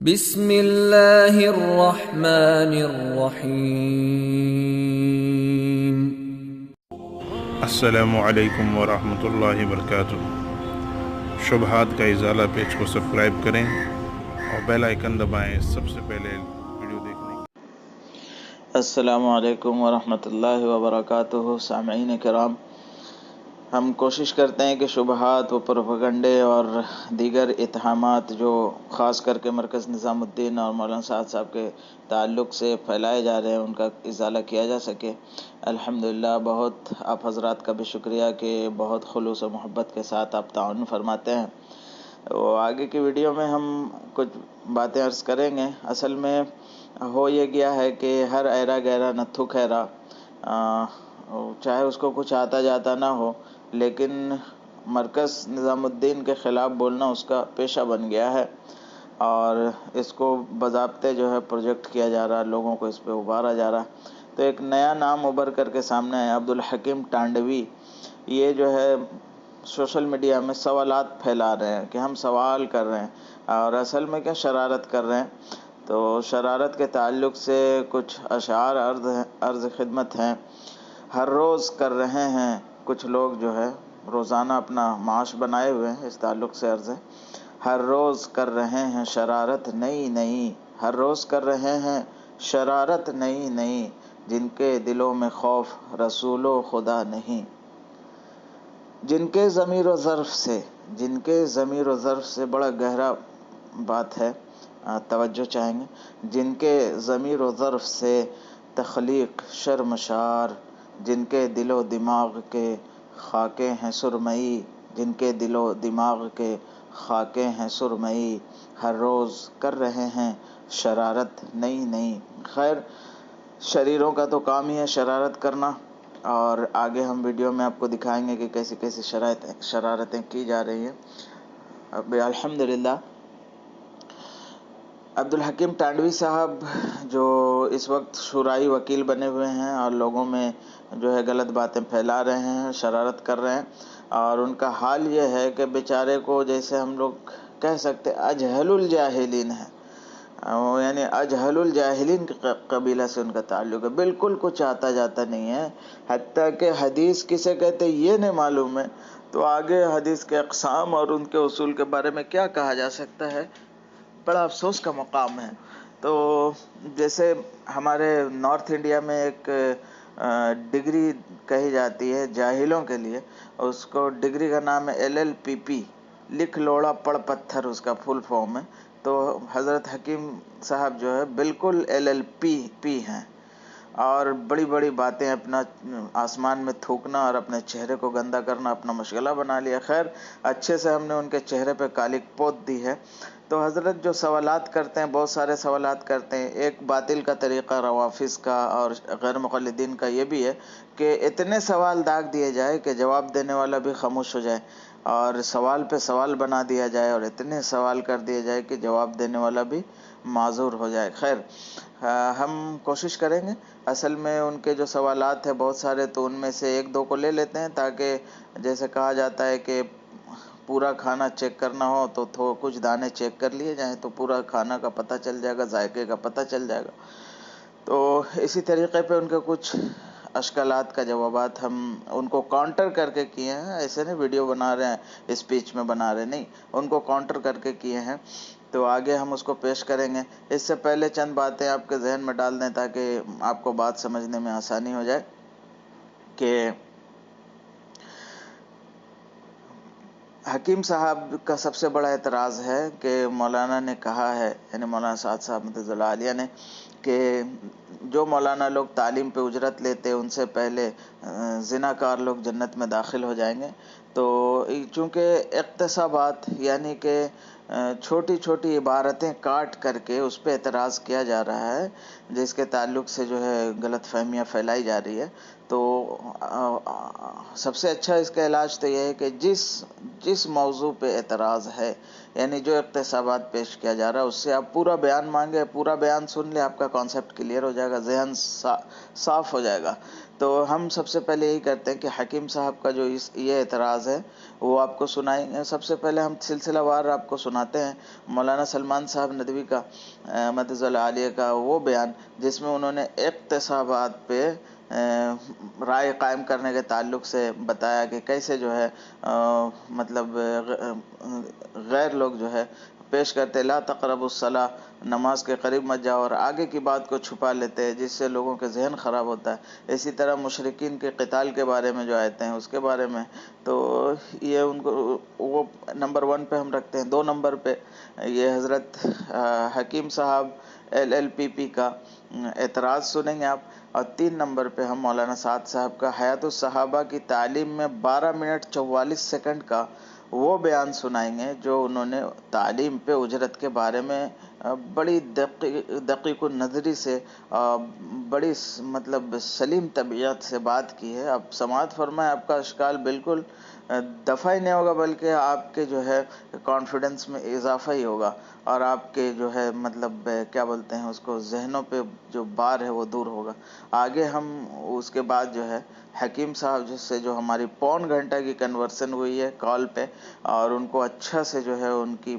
بسم اللہ الرحمن الرحیم۔ السلام علیکم ورحمۃ اللہ وبرکاتہ۔ شبہات کا ازالہ پیج کو سبسکرائب کریں اور بیل آئیکن دبائیں سب سے پہلے ویڈیو دیکھنے کے۔ السلام علیکم ورحمۃ اللہ وبرکاتہ۔ سامعین کرام، ہم کوشش کرتے ہیں کہ شبہات و پروپیگنڈے اور دیگر اتہامات جو خاص کر کے مرکز نظام الدین اور مولانا سعد صاحب کے تعلق سے پھیلائے جا رہے ہیں ان کا ازالہ کیا جا سکے۔ الحمدللہ بہت آپ حضرات کا بھی شکریہ کہ بہت خلوص و محبت کے ساتھ آپ تعاون فرماتے ہیں۔ وہ آگے کی ویڈیو میں ہم کچھ باتیں عرض کریں گے۔ اصل میں ہو یہ گیا ہے کہ ہر ایرا گہرا نتھو خیرا، چاہے اس کو کچھ آتا جاتا نہ ہو، لیکن مرکز نظام الدین کے خلاف بولنا اس کا پیشہ بن گیا ہے اور اس کو باضابطے جو ہے پروجیکٹ کیا جا رہا ہے، لوگوں کو اس پہ ابھارا جا رہا ہے۔ تو ایک نیا نام ابھر کر کے سامنے ہے، عبدالحکیم ٹانڈوی۔ یہ جو ہے سوشل میڈیا میں سوالات پھیلا رہے ہیں کہ ہم سوال کر رہے ہیں، اور اصل میں کیا شرارت کر رہے ہیں۔ تو شرارت کے تعلق سے کچھ اشعار عرض خدمت ہیں۔ ہر روز کر رہے ہیں کچھ لوگ جو ہے روزانہ اپنا معاش بنائے ہوئے ہیں، اس تعلق سے عرض ہے۔ ہر روز کر رہے ہیں شرارت نئی نئی، ہر روز کر رہے ہیں شرارت نئی نئی، جن کے دلوں میں خوف رسول و خدا نہیں، جن کے ضمیر و ظرف سے بڑا گہرا بات ہے، توجہ چاہیں گے۔ جن کے ضمیر و ظرف سے تخلیق شرمشار، جن کے دل و دماغ کے خاکے ہیں سرمئی، جن کے دل و دماغ کے خاکے ہیں سرمئی، ہر روز کر رہے ہیں شرارت نئی نئی۔ خیر، شریروں کا تو کام ہی ہے شرارت کرنا، اور آگے ہم ویڈیو میں آپ کو دکھائیں گے کہ کیسی کیسی شرارتیں کی جا رہی ہیں۔ اب الحمدللہ عبدالحکیم ٹانڈوی صاحب جو اس وقت شورائی وکیل بنے ہوئے ہیں اور لوگوں میں جو ہے غلط باتیں پھیلا رہے ہیں، شرارت کر رہے ہیں، اور ان کا حال یہ ہے کہ بیچارے کو جیسے ہم لوگ کہہ سکتے اجہل الجاہلین ہے، یعنی اجہل الجاہلین قبیلہ سے ان کا تعلق ہے، بالکل کچھ آتا جاتا نہیں ہے، حتیٰ کہ حدیث کسے کہتے یہ نہیں معلوم ہے، تو آگے حدیث کے اقسام اور ان کے اصول کے بارے میں کیا کہا جا سکتا ہے، بڑا افسوس کا مقام ہے۔ تو جیسے ہمارے نارتھ انڈیا میں ایک ڈگری کہی جاتی ہے جاہلوں کے لیے، اس کو ڈگری کا نام ہے LLPP، لکھ لوڑا پڑھ پتھر، اس کا فل فارم ہے۔ تو حضرت حکیم صاحب جو ہے بالکل LLPP ہیں، اور بڑی بڑی باتیں اپنا آسمان میں تھوکنا اور اپنے چہرے کو گندا کرنا اپنا مشغلہ بنا لیا۔ خیر، اچھے سے ہم نے ان کے چہرے پہ کالک پوت دی ہے۔ تو حضرت جو سوالات کرتے ہیں، بہت سارے سوالات کرتے ہیں۔ ایک باطل کا طریقہ روافظ کا اور غیر مقلدین کا یہ بھی ہے کہ اتنے سوال داغ دیے جائے کہ جواب دینے والا بھی خاموش ہو جائے، اور سوال پہ سوال بنا دیا جائے، اور اتنے سوال کر دیے جائے کہ جواب دینے والا بھی معذور ہو جائے۔ خیر، ہم کوشش کریں گے۔ اصل میں ان کے جو سوالات ہیں بہت سارے، تو ان میں سے ایک دو کو لے لیتے ہیں، تاکہ جیسے کہا جاتا ہے کہ پورا کھانا چیک کرنا ہو تو کچھ دانے چیک کر لیے جائیں تو پورا کھانا کا پتہ چل جائے گا، ذائقے کا پتہ چل جائے گا۔ تو اسی طریقے پہ ان کے کچھ اشکالات کا جوابات ہم ان کو کاؤنٹر کر کے کیے ہیں، ایسے نہیں ویڈیو بنا رہے ہیں اسپیچ میں بنا رہے، نہیں، ان کو کاؤنٹر کر کے کیے ہیں۔ تو آگے ہم اس کو پیش کریں گے۔ اس سے پہلے چند باتیں آپ کے ذہن میں ڈال دیں تاکہ آپ کو بات سمجھنے میں آسانی ہو جائے کہ حکیم صاحب کا سب سے بڑا اعتراض ہے کہ مولانا نے کہا ہے، یعنی مولانا سعد صاحب مدد اللہ علیہ نے، کہ جو مولانا لوگ تعلیم پہ اجرت لیتے ان سے پہلے زناکار لوگ جنت میں داخل ہو جائیں گے۔ تو چونکہ اقتصابات یعنی کہ چھوٹی چھوٹی عبارتیں کاٹ کر کے اس پہ اعتراض کیا جا رہا ہے، جس کے تعلق سے جو ہے غلط فہمیاں پھیلائی جا رہی ہے، تو سب سے اچھا اس کا علاج تو یہ ہے کہ جس موضوع پہ اعتراض ہے، یعنی جو اقتصابات پیش کیا جا رہا ہے، اس سے آپ پورا بیان مانگے، پورا بیان سن لیں، آپ کا کانسیپٹ کلیئر ہو جائے گا، ذہن صاف ہو جائے گا۔ تو ہم سب سے پہلے یہی کرتے ہیں کہ حکیم صاحب کا جو یہ اعتراض ہے وہ آپ کو سنائیں گے۔ سب سے پہلے ہم سلسلہ وار آپ کو سناتے ہیں مولانا سلمان صاحب ندوی کا مدظ العالیہ کا وہ بیان، جس میں انہوں نے اقتصابات پہ رائے قائم کرنے کے تعلق سے بتایا کہ کیسے جو ہے مطلب غیر لوگ جو ہے پیش کرتے لا تقربوا الصلاۃ، نماز کے قریب مت جاؤ، اور آگے کی بات کو چھپا لیتے ہیں جس سے لوگوں کے ذہن خراب ہوتا ہے۔ اسی طرح مشرکین کے قتال کے بارے میں جو آیتیں ہیں اس کے بارے میں، تو یہ ان کو وہ نمبر 1 پہ ہم رکھتے ہیں۔ 2 نمبر پہ یہ حضرت حکیم صاحب LLPP کا اعتراض سنیں گے آپ، اور 3 نمبر پہ ہم مولانا سعد صاحب کا حیات الصحابہ کی تعلیم میں 12 منٹ 44 سیکنڈ کا وہ بیان سنائیں گے، جو انہوں نے تعلیم پہ اجرت کے بارے میں بڑی دقیق النظری سے بڑی مطلب سلیم طبیعت سے بات کی ہے۔ اب سماعت فرمائیں، آپ کا اشکال بالکل دفع ہی نہیں ہوگا، بلکہ آپ کے جو ہے کانفیڈنس میں اضافہ ہی ہوگا، اور آپ کے جو ہے مطلب کیا بولتے ہیں اس کو، ذہنوں پہ جو بار ہے وہ دور ہوگا۔ آگے ہم اس کے بعد جو ہے حکیم صاحب جس سے جو ہماری پون گھنٹہ کی کنورسن ہوئی ہے کال پہ، اور ان کو اچھا سے جو ہے ان کی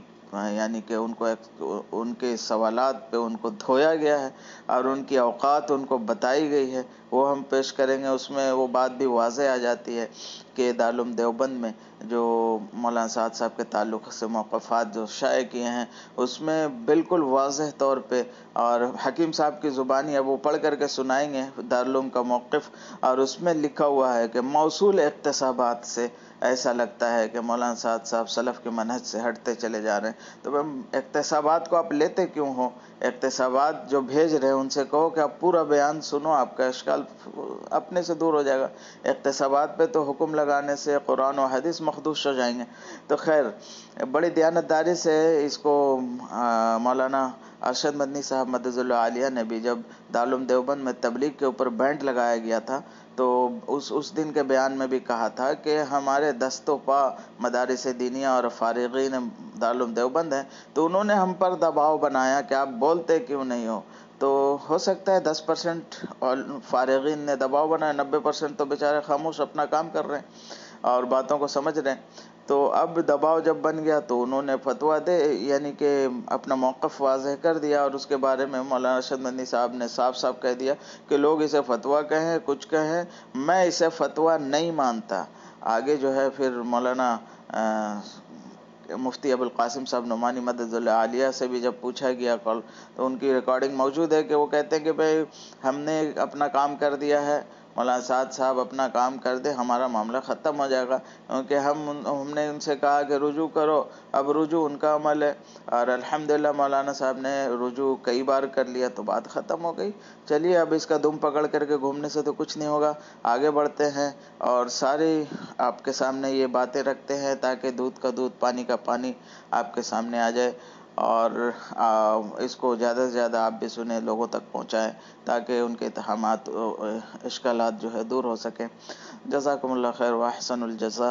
یعنی کہ ان کے سوالات پہ ان کو دھویا گیا ہے اور ان کی اوقات ان کو بتائی گئی ہے، وہ ہم پیش کریں گے۔ اس میں وہ بات بھی واضح آ جاتی ہے کہ دارالعلوم دیوبند میں جو مولانا سعد صاحب کے تعلق سے موقفات جو شائع کیے ہیں، اس میں بالکل واضح طور پہ، اور حکیم صاحب کی زبانی اب وہ پڑھ کر کے سنائیں گے دارالعلوم کا موقف، اور اس میں لکھا ہوا ہے کہ موصول اقتصابات سے ایسا لگتا ہے کہ مولانا سعد صاحب سلف کے منہج سے ہٹتے چلے جا رہے ہیں۔ تو اقتصابات کو آپ لیتے کیوں ہو؟ اقتصابات جو بھیج رہے ہیں ان سے کہو کہ آپ پورا بیان سنو، آپ کا اشکال اپنے سے دور ہو جائے گا۔ اقتصابات پہ تو حکم لگانے سے قرآن و حدیث مخدوش ہو جائیں گے۔ تو خیر، بڑی دیانتداری سے اس کو مولانا ارشد مدنی صاحب مدظ العالیہ نے بھی، جب دارالعلوم دیوبند میں تبلیغ کے اوپر بینڈ لگایا گیا تھا، تو اس دن کے بیان میں بھی کہا تھا کہ ہمارے دست و پا مدارس دینیہ اور فارغین دارالعلوم دیوبند ہیں، تو انہوں نے ہم پر دباؤ بنایا کہ آپ بولتے کیوں نہیں ہو۔ تو ہو سکتا ہے 10% فارغین نے دباؤ بنایا، 90% تو بیچارے خاموش اپنا کام کر رہے ہیں اور باتوں کو سمجھ رہے ہیں۔ تو اب دباؤ جب بن گیا تو انہوں نے فتویٰ یعنی کہ اپنا موقف واضح کر دیا، اور اس کے بارے میں مولانا ارشد مدنی صاحب نے صاف صاف کہہ دیا کہ لوگ اسے فتویٰ کہیں کچھ کہیں، میں اسے فتویٰ نہیں مانتا۔ آگے جو ہے پھر مولانا مفتی ابوالقاسم صاحب نعمانی مدد العالیہ سے بھی جب پوچھا گیا کال، تو ان کی ریکارڈنگ موجود ہے کہ وہ کہتے ہیں کہ بھئی ہم نے اپنا کام کر دیا ہے، مولانا سعد صاحب اپنا کام کر دے، ہمارا معاملہ ختم ہو جائے گا، کیونکہ ہم نے ان سے کہا کہ رجوع کرو، اب رجوع ان کا عمل ہے، اور الحمدللہ مولانا صاحب نے رجوع کئی بار کر لیا تو بات ختم ہو گئی۔ چلیے اب اس کا دم پکڑ کر کے گھومنے سے تو کچھ نہیں ہوگا، آگے بڑھتے ہیں اور ساری آپ کے سامنے یہ باتیں رکھتے ہیں تاکہ دودھ کا دودھ پانی کا پانی آپ کے سامنے آ جائے، اور اس کو زیادہ سے زیادہ آپ بھی سنیں، لوگوں تک پہنچائیں تاکہ ان کے اتہامات اشکالات جو ہے دور ہو سکیں۔ جزاکم اللہ خیر واحسن الجزا۔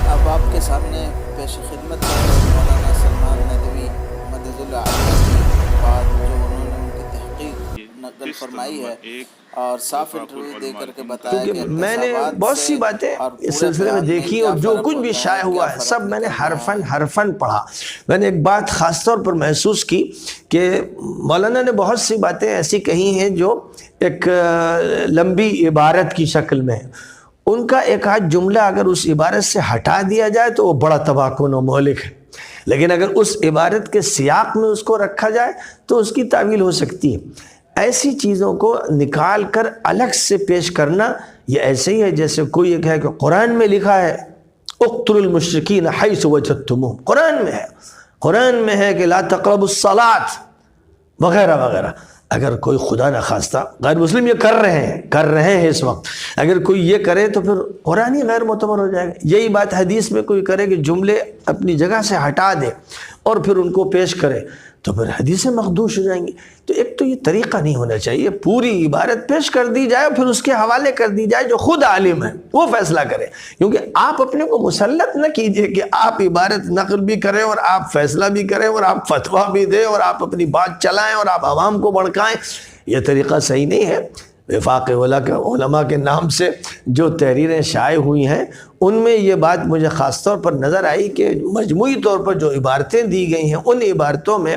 اب آپ کے سامنے پیش خدمت ہے مولانا سلمان ندوی مدظ العالیہ کی بات، جو انہوں نے ان کی تحقیق نقل فرمائی ہے اور صاف انٹرویو دے کر کے بتایا کہ میں نے بہت سی باتیں اس سلسلے میں دیکھی، اور جو کچھ بھی شائع ہوا ہے سب میں نے حرفاً پڑھا۔ میں نے ایک بات خاص طور پر محسوس کی کہ مولانا نے بہت سی باتیں ایسی کہی ہیں جو ایک لمبی عبارت کی شکل میں ہے، ان کا ایک آدھ جملہ اگر اس عبارت سے ہٹا دیا جائے تو وہ بڑا تباہ کن و مہلک ہے، لیکن اگر اس عبارت کے سیاق میں اس کو رکھا جائے تو اس کی تعویل ہو سکتی ہے۔ ایسی چیزوں کو نکال کر الگ سے پیش کرنا یہ ایسے ہی ہے جیسے کوئی یہ کہے کہ قرآن میں لکھا ہے اقتلوا المشرکین حیث وجدتموہم، قرآن میں ہے کہ لا تقربوا الصلاۃ وغیرہ وغیرہ۔ اگر کوئی خدا نخواستہ غیر مسلم یہ کر رہے ہیں اس وقت، اگر کوئی یہ کرے تو پھر قرآن ہی غیر معتبر ہو جائے گا۔ یہی بات حدیث میں کوئی کرے کہ جملے اپنی جگہ سے ہٹا دے اور پھر ان کو پیش کرے تو پھر حدیثیں مخدوش ہو جائیں گی۔ تو ایک تو یہ طریقہ نہیں ہونا چاہیے، پوری عبارت پیش کر دی جائے پھر اس کے حوالے کر دی جائے، جو خود عالم ہے وہ فیصلہ کرے، کیونکہ آپ اپنے کو مسلط نہ کیجئے کہ آپ عبارت نقل بھی کریں اور آپ فیصلہ بھی کریں اور آپ فتویٰ بھی دیں اور آپ اپنی بات چلائیں اور آپ عوام کو بھڑکائیں۔ یہ طریقہ صحیح نہیں ہے۔ وفاق علماء کے نام سے جو تحریریں شائع ہوئی ہیں ان میں یہ بات مجھے خاص طور پر نظر آئی کہ مجموعی طور پر جو عبارتیں دی گئی ہیں ان عبارتوں میں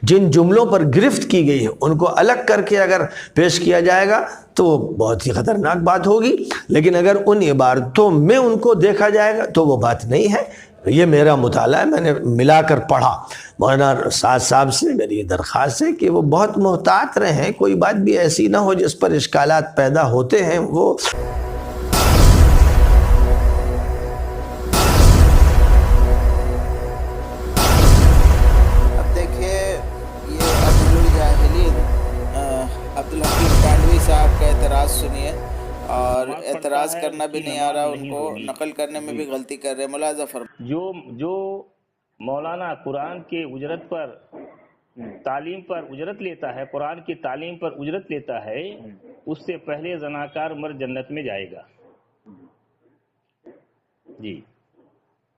جن جملوں پر گرفت کی گئی ہے ان کو الگ کر کے اگر پیش کیا جائے گا تو بہت ہی خطرناک بات ہوگی، لیکن اگر ان عبارتوں میں ان کو دیکھا جائے گا تو وہ بات نہیں ہے۔ یہ میرا مطالعہ ہے، میں نے ملا کر پڑھا۔ مولانا سعد صاحب سے میری درخواست ہے کہ وہ بہت محتاط رہیں، کوئی بات بھی ایسی نہ ہو جس پر اشکالات پیدا ہوتے ہیں وہ سنیے اور اعتراض کرنا بھی نہیں آ رہا، ان کو نقل کرنے میں بھی غلطی کر رہے۔ ملاحظہ فرمائیں۔ جو مولانا قرآن کے اجرت پر تعلیم پر اجرت لیتا ہے، قرآن کی تعلیم پر اجرت لیتا ہے، اس سے پہلے زناکار مرد جنت میں جائے گا۔ جی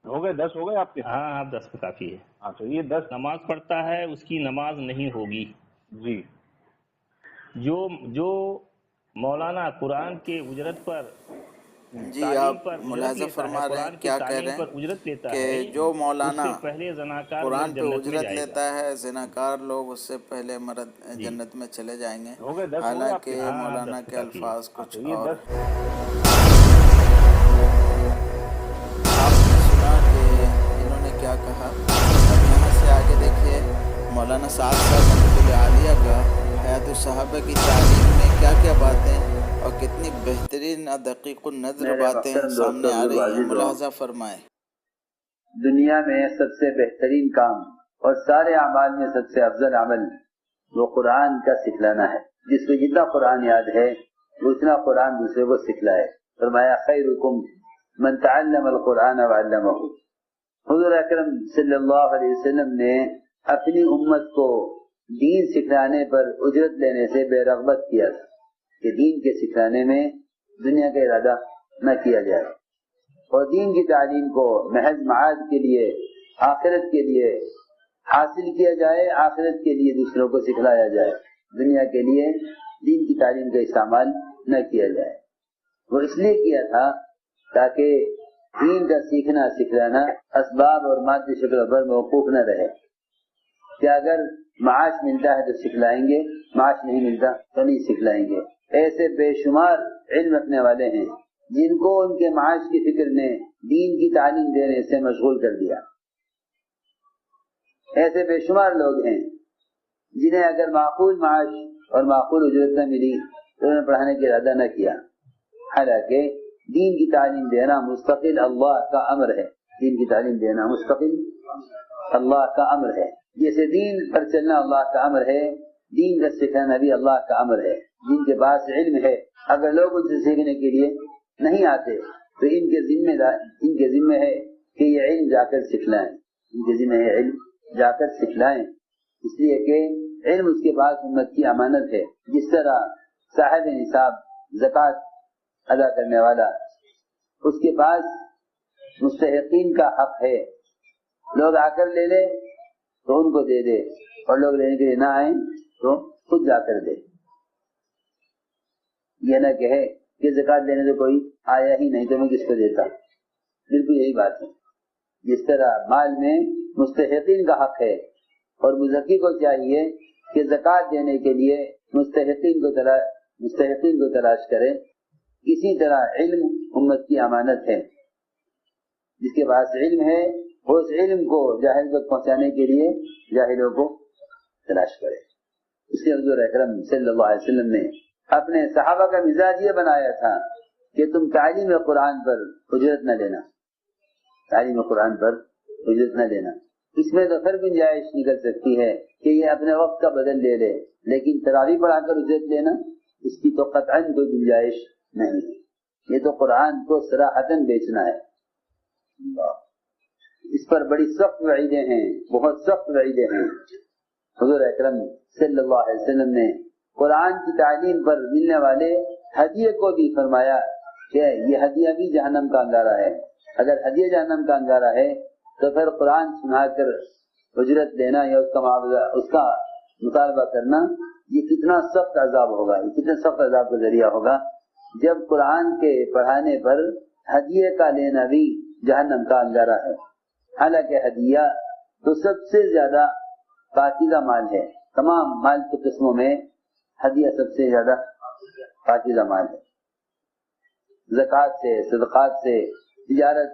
ہو گئے 10 ہو گئے آپ کے؟ ہاں آپ 10 پہ کافی ہے۔ اچھا یہ 10 نماز پڑھتا ہے اس کی نماز نہیں ہوگی۔ جی جو مولانا قرآن کے اجرت پر جی آپ ملاحظہ فرما رہے ہیں کیا کہہ رہے ہیں کہ جو مولانا قرآن پہ اجرت لیتا ہے زناکار لوگ اس سے پہلے مرد جنت میں چلے جائیں گے، حالانکہ مولانا کے الفاظ کچھ اور۔ آپ نے سنا کہ انہوں نے کیا کہا، اب یہاں سے آگے دیکھیے مولانا سعد صاحب رحمۃ اللہ علیہ کا حیات الصحابہ کی تعلیم میں کیا کیا باتیں اور کتنی بہترین اور دقیق النظر باتیں سامنے آ رہی ہیں، ملاحظہ فرمائیں۔ دنیا میں سب سے بہترین کام اور سارے اعمال میں سب سے افضل عمل وہ قرآن کا سکھلانا ہے۔ جس کو جتنا قرآن یاد ہے اتنا قرآن دوسرے کو سکھلائے۔ فرمایا خیرکم من تعلم القرآن وعلمہ۔ حضور اکرم صلی اللہ علیہ وسلم نے اپنی امت کو دین سکھلانے پر اجرت لینے سے بے رغبت کیا تھا کہ دین کے سکھلانے میں دنیا کا ارادہ نہ کیا جائے اور دین کی تعلیم کو محض معاد کے لیے آخرت کے لیے حاصل کیا جائے، آخرت کے لیے دوسروں کو سکھلایا جائے، دنیا کے لیے دین کی تعلیم کا استعمال نہ کیا جائے۔ وہ اس لیے کیا تھا تاکہ دین کا سیکھنا سکھلانا اسباب اور مادی شکل پر موقوف نہ رہے کہ اگر معاش ملتا ہے تو سکھلائیں گے، معاش نہیں ملتا تو نہیں سکھلائیں گے۔ ایسے بے شمار علم رکھنے والے ہیں جن کو ان کے معاش کی فکر نے دین کی تعلیم دینے سے مشغول کر دیا۔ ایسے بے شمار لوگ ہیں جنہیں اگر معقول معاش اور معقول اجرت نہ ملی تو انہیں پڑھانے کا ارادہ نہ کیا، حالانکہ دین کی تعلیم دینا مستقل اللہ کا امر ہے۔ دین کی تعلیم دینا مستقل اللہ کا امر ہے، جیسے دین پر چلنا اللہ کا امر ہے، دین کا سکھانا بھی اللہ کا امر ہے۔ جن کے پاس علم ہے اگر لوگ ان سے سیکھنے کے لیے نہیں آتے تو ان کے ذمہ ہے کہ یہ علم جا کر سکھلائیں، ان کے ذمہ ہے علم جا کر سکھلائیں، اس لیے کہ علم اس کے پاس امت کی امانت ہے۔ جس طرح صاحب نصاب زکوٰۃ ادا کرنے والا اس کے پاس مستحقین کا حق ہے، لوگ آ کر لے لے تو ان کو دے دے اور لوگ لینے کے لیے نہ آئیں تو خود جا کر دے، یہ نہ کہے کہ زکوٰۃ لینے سے کوئی آیا ہی نہیں تو میں کس کو دیتا۔ بالکل یہی بات ہے۔ جس طرح مال میں مستحقین کا حق ہے اور مزکی کو چاہیے کہ زکوٰۃ دینے کے لیے مستحقین کو تلاش کرے، اسی طرح علم امت کی امانت ہے۔ جس کے پاس علم ہے وہ اس علم کو جاہل تک پہنچانے کے لیے جاہلوں کو تلاش کرے۔ اس لیے حضور اکرم صلی اللہ علیہ وسلم نے اپنے صحابہ کا مزاج یہ بنایا تھا کہ تم تعلیم قرآن پر اجرت نہ لینا، تعلیم قرآن پر اجرت نہ لینا، اس میں تو پھر گنجائش نکل سکتی ہے کہ یہ اپنے وقت کا بدل لے لے، لیکن تراویح پڑھا کر اجرت لینا اس کی تو قطعاً کوئی گنجائش نہیں ہے۔ یہ تو قرآن کو صراحتاً بیچنا ہے۔ اس پر بڑی سخت وعیدیں ہیں، بہت سخت وعیدیں ہیں۔ حضور اکرم صلی اللہ علیہ وسلم نے قرآن کی تعلیم پر ملنے والے ہدیے کو بھی فرمایا کہ یہ ہدیہ بھی جہنم کا انگارہ ہے۔ اگر ہدیہ جہنم کا انگارہ ہے تو پھر قرآن سنا کر اجرت لینا یا اس کا معاوضہ، اس کا مطالبہ کرنا، یہ کتنا سخت عذاب ہوگا، یہ کتنا سخت عذاب کا ذریعہ ہوگا جب قرآن کے پڑھانے پر ہدیے کا لینا بھی جہنم کا انگارہ ہے۔ حالانکہ ہدیہ تو سب سے زیادہ پاکیزہ مال ہے، تمام مال کی قسموں میں ہدیہ سب سے زیادہ پاکیزہ مال ہے۔ زکوٰۃ سے، صدقات سے، تجارت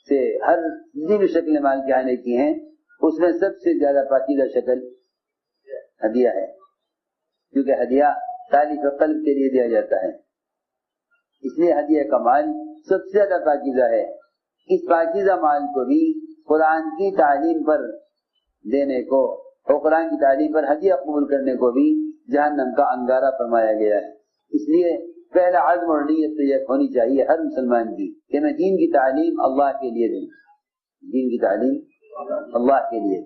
سے، ہر جتنی بھی شکل مال کے آنے کی ہیں اس میں سب سے زیادہ پاکیزہ شکل ہدیہ ہے، کیونکہ ہدیہ تعلیق قلب کے لیے دیا جاتا ہے، اس لیے ہدیہ کا مال سب سے زیادہ پاکیزہ ہے۔ اس پاکیزہ مال کو بھی قرآن کی تعلیم پر دینے کو اور قرآن کی تعلیم پر ہدیہ قبول کرنے کو بھی جہنم کا انگارہ فرمایا گیا ہے۔ اس لیے پہلا عزم اور نیت تو یہ ہونی چاہیے ہر مسلمان کی کہ میں دین کی تعلیم اللہ کے لیے دوں، دین کی تعلیم اللہ کے لیے۔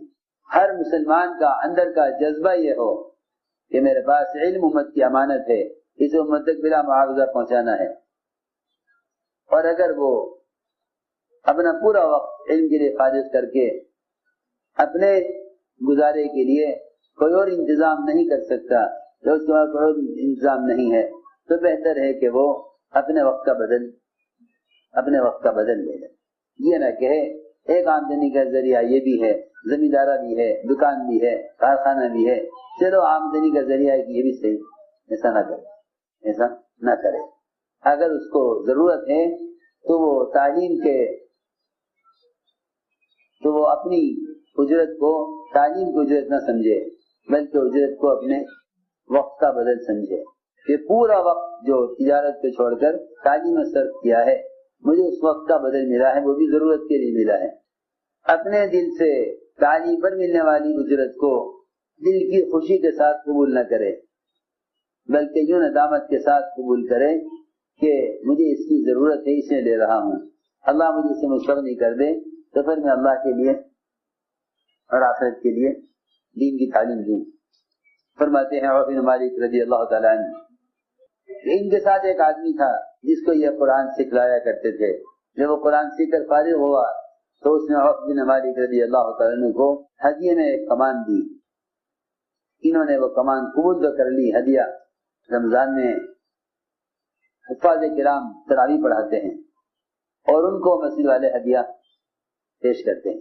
ہر مسلمان کا اندر کا جذبہ یہ ہو کہ میرے پاس علم امت کی امانت ہے، اس امت تک بلا معاوضہ پہنچانا ہے، اور اگر وہ اپنا پورا وقت علم کے لیے خارج کر کے اپنے گزارے کے لیے کوئی اور انتظام نہیں کر سکتا، تو اس کے بعد کوئی اور انتظام نہیں ہے، تو بہتر ہے کہ وہ اپنے وقت کا بدل لے لے۔ یہ نہ کہے ایک آمدنی کا ذریعہ یہ بھی ہے، زمیندارہ بھی ہے، دکان بھی ہے، کارخانہ بھی ہے، چلو آمدنی کا ذریعہ یہ بھی صحیح، ایسا نہ کرے، ایسا نہ کرے۔ اگر اس کو ضرورت ہے تو وہ تو وہ اپنی اجرت کو تعلیم کو اجرت نہ سمجھے، بلکہ اجرت کو اپنے وقت کا بدل سمجھے کہ پورا وقت جو تجارت پہ چھوڑ کر تعلیم میں صرف کیا ہے، مجھے اس وقت کا بدل ملا ہے، وہ بھی ضرورت کے لیے ملا ہے۔ اپنے دل سے تعلیم پر ملنے والی اجرت کو دل کی خوشی کے ساتھ قبول نہ کرے، بلکہ یوں ندامت کے ساتھ قبول کرے کہ مجھے اس کی ضرورت ہے، اسے لے رہا ہوں، اللہ مجھے اسے مستغنی کر دے تو پھر میں اللہ کے لیے اور آخرت کے لیے دین کی تعلیم دوں۔ فرماتے ہیں عوف بن مالک رضی اللہ تعالیٰ عنہ کہ ان کے ساتھ ایک آدمی تھا جس کو یہ قرآن سکھلایا کرتے تھے۔ جب وہ قرآن سیکھ کر فارغ ہوا تو اس نے عوف بن مالک رضی اللہ تعالیٰ عنہ کو ہدیے میں ایک کمان دی۔ انہوں نے وہ کمان قبول تو کر لی، ہدیہ۔ رمضان میں حفاظ کرام تراویح پڑھاتے ہیں اور ان کو مسجد والے ہدیہ پیش کرتے ہیں۔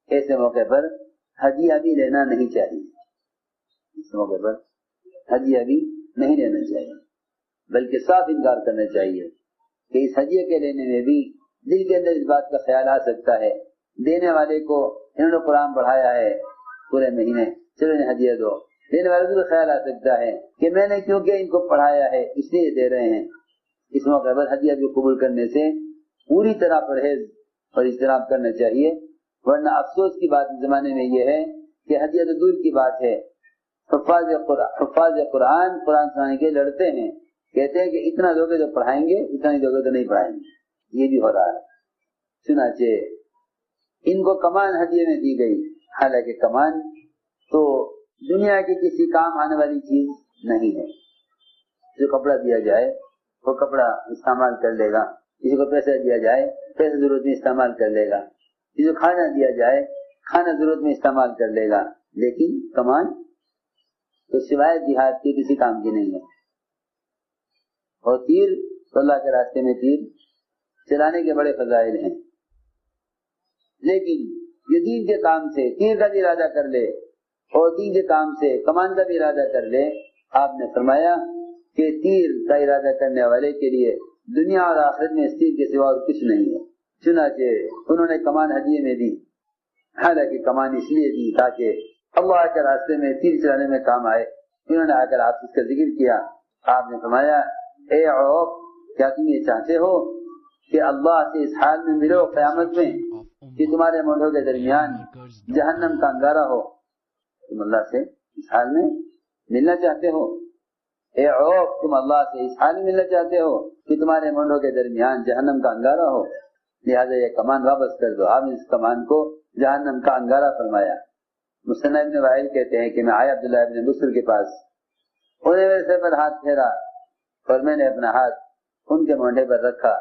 ایسے موقع پر ہدیہ بھی لینا نہیں چاہیے، اس موقع پر ہدیہ بھی نہیں لینا چاہیے، بلکہ صاف انکار کرنا چاہیے کہ اس ہدیے کے لینے میں بھی دل کے اندر اس بات کا خیال آ سکتا ہے، دینے والے کو انہوں نے قرآن پڑھایا ہے پورے مہینے، چلو انہیں ہدیہ دو۔ دینے والے کو خیال آ سکتا ہے کہ میں نے کیونکہ ان کو پڑھایا ہے اس لیے دے رہے ہیں۔ اس موقع پر ہدیہ بھی قبول کرنے سے پوری طرح پرہیز اور اجتناب کرنا چاہیے، ورنہ افسوس کی بات اس زمانے میں یہ ہے کہ ہدیہ تو دور کی بات ہے، حفاظ قرآن سنانے کے لڑتے ہیں، کہتے ہیں کہ اتنا دو گے تو پڑھائیں گے، اتنا ہی دو گے تو نہیں پڑھائیں گے۔ یہ بھی ہو رہا ہے۔ چنانچہ ان کو کمان ہدیے میں دی گئی، حالانکہ کمان تو دنیا کے کسی کام آنے والی چیز نہیں ہے۔ جو کپڑا دیا جائے وہ کپڑا استعمال کر لے گا، کسی کو پیسہ دیا جائے پیسہ ضرورت میں استعمال کر لے گا، کسی کو کھانا دیا جائے کھانا ضرورت میں استعمال کر لے گا، لیکن کمان تو سوائے جہاد کے کسی کام کی نہیں ہے۔ اور تیر تو اللہ کے راستے میں تیر چلانے کے بڑے فضائل ہیں، لیکن یہ دین کے کام سے تیر کا بھی ارادہ کر لے اور دین کے کام سے کمان کا بھی ارادہ کر لے، آپ نے فرمایا کہ تیر کا ارادہ کرنے والے کے لیے دنیا اور آخرت میں اس تیر کے سوا اور کچھ نہیں ہے۔ چنانچہ انہوں نے کمان ہدیے میں دی، حالانکہ کمان اس لیے دی تاکہ اللہ کے راستے میں تیر چلانے میں کام آئے۔ انہوں نے آ کر آپ اس کا ذکر کیا، آپ نے فرمایا اے عوف، کیا تم یہ چاہتے ہو کہ اللہ سے اس حال میں ملو قیامت میں کہ تمہارے مونڈوں کے درمیان جہنم کا انگارہ ہو، تم اللہ سے اس حال میں ملنا چاہتے ہو؟ اے عوف، تم اللہ سے اس حال میں ملنا چاہتے ہو کہ تمہارے مونڈوں کے درمیان جہنم کا انگارہ ہو؟ لہٰذا یہ کمان واپس کر دو۔ آپ نے اس کمان کو جہنم کا انگارہ فرمایا۔ مسنہ ابن وائل کہتے ہیں کہ میں آیا عبداللہ ابن بصر کے پاس، انہوں نے میرے سر پر ہاتھ پھیرا اور میں نے اپنا ہاتھ ان کے مونڈے پر رکھا۔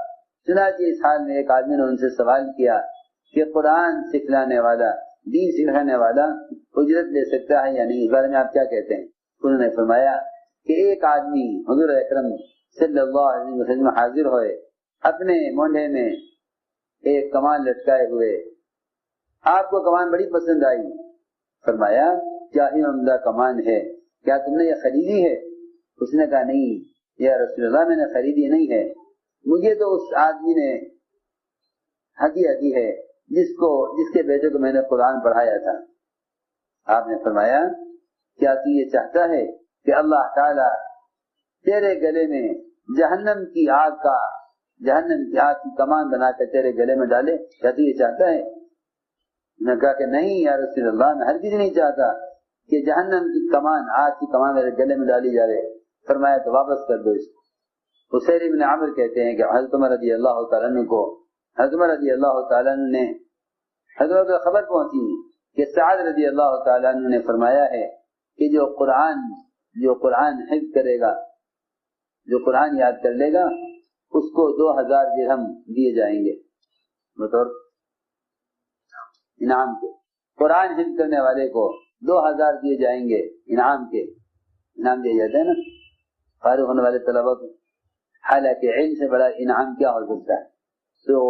چنانچہ اس حال میں ایک آدمی نے ان سے سوال کیا کہ قرآن سکھلانے والا، دین سکھانے والا اجرت لے سکتا ہے یا نہیں؟ اس بارے میں آپ کیا کہتے ہیں؟ انہوں نے فرمایا کہ ایک آدمی حضور اکرم صلی اللہ علیہ وسلم حاضر ہوئے، اپنے مونڈے میں ایک کمان لٹکائے ہوئے، آپ کو کمان بڑی پسند آئی، فرمایا کیا یہ عمدہ کمان ہے، کیا تم نے یہ خریدی ہے؟ اس نے کہا نہیں یا رسول اللہ، میں نے خریدی نہیں ہے، مجھے تو اس آدمی نے ہدیہ دی ہے جس کے بیٹے کو میں نے قرآن پڑھایا تھا۔ آپ نے فرمایا کیا تو یہ چاہتا ہے کہ اللہ تعالی تیرے گلے میں جہنم کی آگ کی کمان بنا کر تیرے گلے میں ڈالے؟ کیا تو یہ چاہتا ہے؟ میں کہا کہ نہیں یا رسول اللہ، میں ہرگز نہیں چاہتا کہ جہنم کی کمان، آگ کی کمان میرے گلے میں ڈالی جائے۔ فرمایا تو واپس کر دو اس کو۔ حسین بن عامر کہتے ہیں کہ حضرت عمر رضی اللہ تعالیٰ عنہ کو حضرت عمر رضی اللہ تعالیٰ عنہ نے حضرت کو خبر پہنچی کہ سعد رضی اللہ تعالیٰ عنہ نے فرمایا ہے کہ جو قرآن حفظ کرے گا، جو قرآن یاد کر لے گا، اس کو 2000 درہم دیے جائیں گے بطور انعام کے۔ قرآن حفظ کرنے والے کو 2000 دیے جائیں گے انعام کے۔ انعام دیے جاتے ہیں نا فارغ ہونے والے طلبہ کو، حالانکہ علم سے بڑا انعام کیا ہو سکتا ہے؟ تو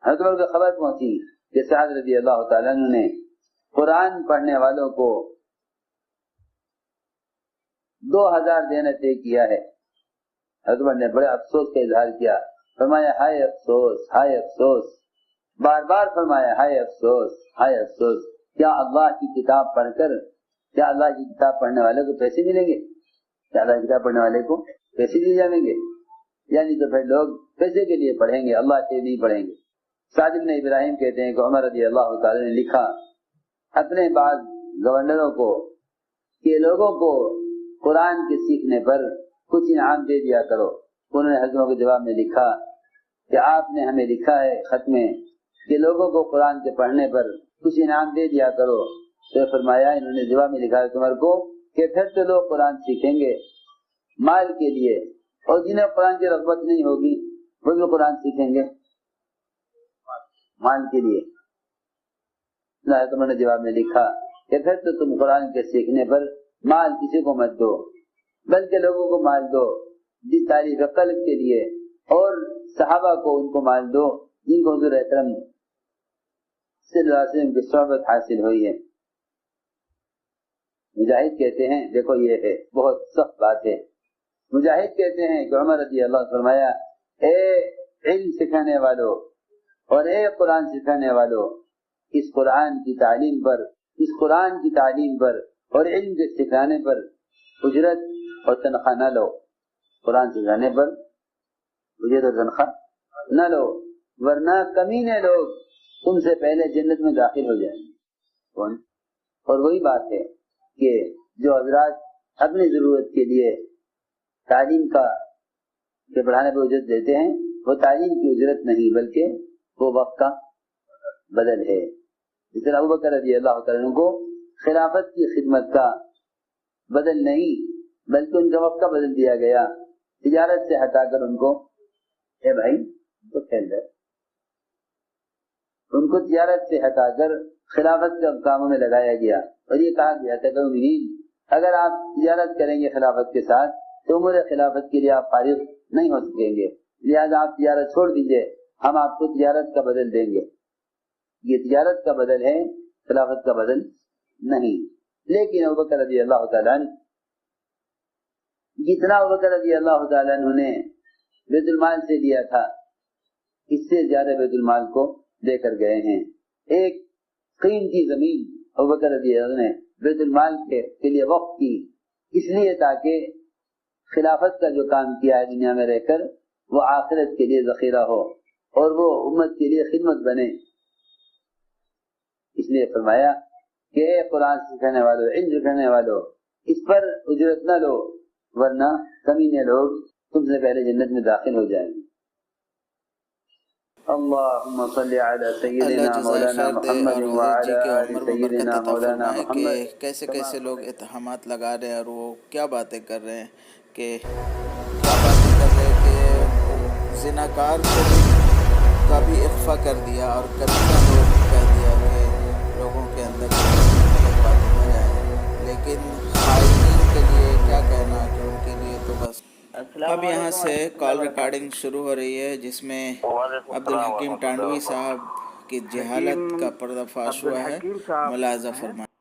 حضرت کو خبر پہنچی کہ سعد رضی اللہ تعالیٰ عنہ نے قرآن پڑھنے والوں کو 2000 دینا طے کیا ہے۔ حضرت نے بڑے افسوس کا اظہار کیا، فرمایا ہائے افسوس، ہائے افسوس، بار بار فرمایا ہائے افسوس، ہائے افسوس۔ کیا اللہ کی کتاب پڑھ کر، کیا اللہ کی کتاب پڑھنے والے کو پیسے ملیں گے؟ کیا اللہ کی کتاب پڑھنے والے کو پیسے دیے جائیں گے؟ یعنی تو پھر لوگ پیسے کے لیے پڑھیں گے، اللہ کے لیے نہیں پڑھیں گے۔ سعد بن ابراہیم کہتے ہیں کہ عمر رضی اللہ تعالی نے لکھا اپنے بعض گورنروں کو کہ لوگوں کو قرآن کے سیکھنے پر کچھ انعام دے دیا کرو۔ انہوں نے حضرتوں کے جواب میں لکھا کہ آپ نے ہمیں لکھا ہے خط میں کہ لوگوں کو قرآن کے پڑھنے پر کچھ انعام دے دیا کرو۔ تو فرمایا، انہوں نے جواب میں لکھا ہے عمر کو کہ پھر تو لوگ قرآن سیکھیں گے مال کے لیے، اور جنہیں قرآن کی رغبت نہیں ہوگی وہ بھی قرآن سیکھیں گے مال کے لیے۔ تمہوں نے جواب میں لکھا کہ پھر تو تم قرآن کے سیکھنے پر مال کسی کو مت دو، بلکہ لوگوں کو مال دو جس تعریف قلب کے لیے، اور صحابہ کو ان کو مال دو جن کو حضور اکرم صلی اللہ علیہ وسلم کی صحبت حاصل ہوئی ہے۔ مجاہد کہتے ہیں، دیکھو یہ ہے بہت سخت بات ہے، مجاہد کہتے ہیں کہ عمر رضی اللہ فرمایا، اے علم سکھانے والوں اور اے قرآن سکھانے والوں، اس قرآن کی تعلیم پر، اس قرآن کی تعلیم پر اور علم کے سکھانے پر اجرت اور تنخواہ نہ لو۔ قرآن سکھانے پر اجرت اور تنخواہ نہ لو، ورنہ کمینے لوگ تم سے پہلے جنت میں داخل ہو جائیں گے۔ اور وہی بات ہے کہ جو حضرات اپنی ضرورت کے لیے تعلیم کے پڑھانے پر اجرت دیتے ہیں، وہ تعلیم کی اجرت نہیں بلکہ وہ وقت کا بدل ہے۔ اس طرح ابوبکر رضی اللہ تعالیٰ کو خلافت کی خدمت کا بدل نہیں بلکہ ان کا وقت کا بدل دیا گیا، تجارت سے ہٹا کر ان کو، اے بھائی تو کھیل رہے، ان کو تجارت سے ہٹا کر خلافت کے کاموں میں لگایا گیا، اور یہ کہا گیا تھا کہ امین اگر آپ تجارت کریں گے خلافت کے ساتھ تو امور خلافت کے لیے آپ فارغ نہیں ہو سکیں گے، لہذا آپ تجارت چھوڑ دیجئے، ہم آپ کو تجارت کا بدل دیں گے۔ یہ تجارت کا بدل ہے، خلافت کا بدل نہیں۔ لیکن ابوبکر رضی اللہ تعالیٰ عنہ جتنا ابوبکر رضی اللہ تعالیٰ عنہ نے بیت المال سے لیا تھا، اس سے زیادہ بیت المال کو دے کر گئے ہیں۔ ایک قیمتی زمین ابوبکر رضی اللہ عنہ نے بیت المال کے لیے وقف کی، اس لیے تاکہ خلافت کا جو کام کیا ہے دنیا میں رہ کر وہ آخرت کے لیے ذخیرہ ہو اور وہ امت کے لیے خدمت بنے۔ اس لیے فرمایا کہ اے قرآن سکھانے والوں، علم سکھانے والوں، اس پر اجرت نہ لو ورنہ کمینے لوگ تم سے پہلے جنت میں داخل ہو جائیں گے۔ اللہم صلی علی سیدنا مولانا محمد وعلی آل سیدنا مولانا محمد۔ کیسے کیسے لوگ اتہامات لگا رہے ہیں اور وہ کیا باتیں کر رہے ہیں کہ زناکار کا بھی اخفا کر دیا اور کبیرہ لوگ کہہ دیا کہ لوگوں کے اندر غلط باتیں ہو جائیں، لیکن خائنین کے لیے کیا کہنا کہ ان کے لیے تو بس۔ اب یہاں سے کال ریکارڈنگ شروع ہو رہی ہے جس میں عبدالحکیم ٹانڈوی صاحب کی جہالت کا پردہ فاش ہوا ہے، ملاحظہ فرمائیں۔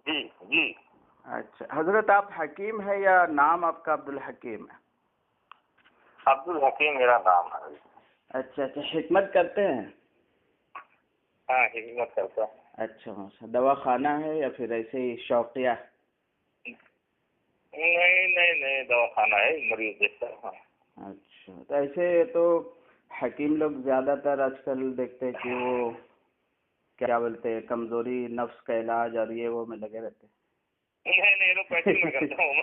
جی جی اچھا حضرت، آپ حکیم ہے یا نام آپ کا عبدالحکیم ہے؟ عبدالحکیم میرا نام ہے۔ اچھا اچھا، حکمت کرتے ہیں؟ ہاں حکمت کرتا ہوں۔ اچھا، دوا خانہ ہے یا پھر ایسے ہی شوقیہ؟ نہیں دوا خانہ ہے، مریض دیکھتا ہوں۔ اچھا، تو ایسے تو حکیم لوگ زیادہ تر آج کل دیکھتے کہ وہ کیا بولتے ہیں، کمزوری نفس کا علاج اور یہ وہ میں لگے رہتے۔ نہیں پیسے میں کرتا ہوں۔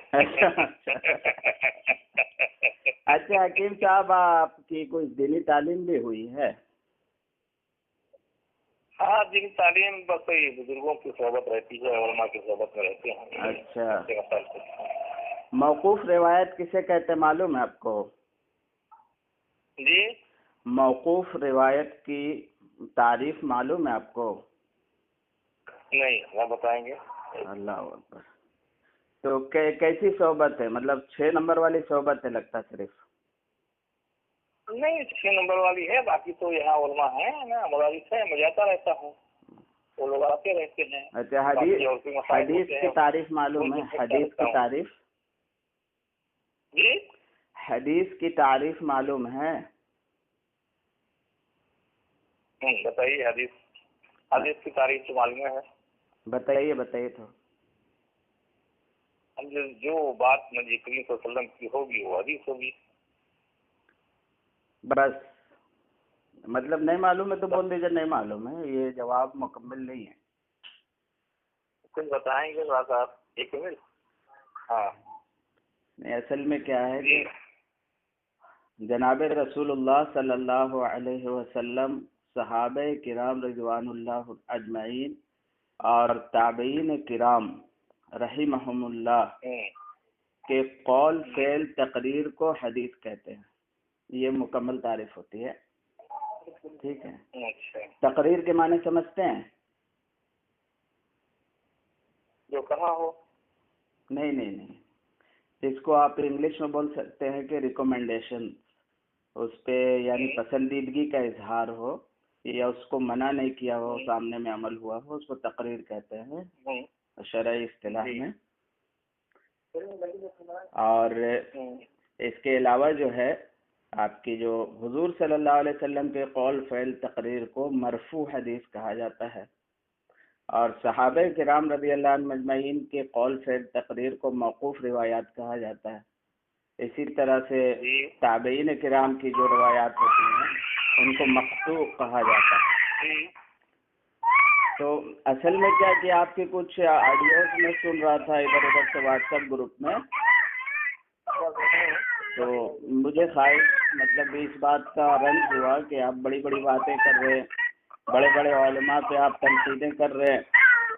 اچھا حکیم صاحب، آپ کی کوئی دینی تعلیم بھی ہوئی ہے؟ ہاں دینی تعلیم بس بزرگوں کی صحبت رہتی ہے، علماء کی صحبت میں رہتے ہیں۔ اچھا، موقوف روایت کسے کہتے معلوم ہے آپ کو؟ جی موقوف روایت کی تعریف معلوم ہے آپ کو؟ نہیں، وہ بتائیں گے۔ اللہ اکبر۔ تو کیسی صحبت ہے؟ مطلب 6 نمبر والی صحبت ہے لگتا صرف؟ نہیں 6 نمبر والی ہے، باقی تو یہاں علماء ہیں نا، مدارس ہے، میں جاتا رہتا ہوں، وہ لوگ آتے رہتے ہیں۔ اچھا، حدیث کی تعریف معلوم ہے؟ حدیث کی تعریف؟ جی حدیث کی تعریف معلوم ہے؟ بتائیے، حدیث کی تعریف تو معلوم ہے۔ بتائیے تو۔ جو بات نبی کریم صلی اللہ علیہ وسلم کی ہوگی وہ حدیث ہوگی۔ بس مطلب نہیں معلوم ہے تو بول دیجیے نہیں معلوم ہے، یہ جواب مکمل نہیں ہے۔ کچھ بتائیں گے ذرا صاحب؟ 1 منٹ۔ ہاں اصل میں کیا ہے کہ جناب رسول اللہ صلی اللہ علیہ وسلم، صحابہ کرام رضوان اللہ اجمعین اور تابعین کرام رحمہم اللہ کے قول فعل تقریر کو حدیث کہتے ہیں۔ یہ مکمل تعریف ہوتی ہے، ٹھیک ہے؟ تقریر کے معنی سمجھتے ہیں؟ جو کہا ہو۔ نہیں، اس کو آپ انگلش میں بول سکتے ہیں کہ ریکومنڈیشن، اس پہ یعنی پسندیدگی کا اظہار ہو یا اس کو منع نہیں کیا ہو، سامنے میں عمل ہوا ہو، اس کو تقریر کہتے ہیں شرعی اصطلاح میں۔ اور اس کے علاوہ جو ہے آپ کی جو حضور صلی اللہ علیہ وسلم کے قول فعل تقریر کو مرفوع حدیث کہا جاتا ہے، اور صحابہ کرام رضی اللہ عنہ مجمعین کے قول فعل تقریر کو موقوف روایات کہا جاتا ہے۔ اسی طرح سے تابعین کرام کی جو روایات ہوتی ہیں ان کو مقطوع کہا جاتا ہے۔ تو اصل میں کیا کہ آپ کے کچھ آڈیوز میں سن رہا تھا ادھر ادھر سے واٹس ایپ گروپ میں، تو مجھے خواہش مطلب اس بات کا رنج ہوا کہ آپ بڑی بڑی باتیں کر رہے ہیں، بڑے بڑے علماء پہ آپ تنقیدیں کر رہے ہیں،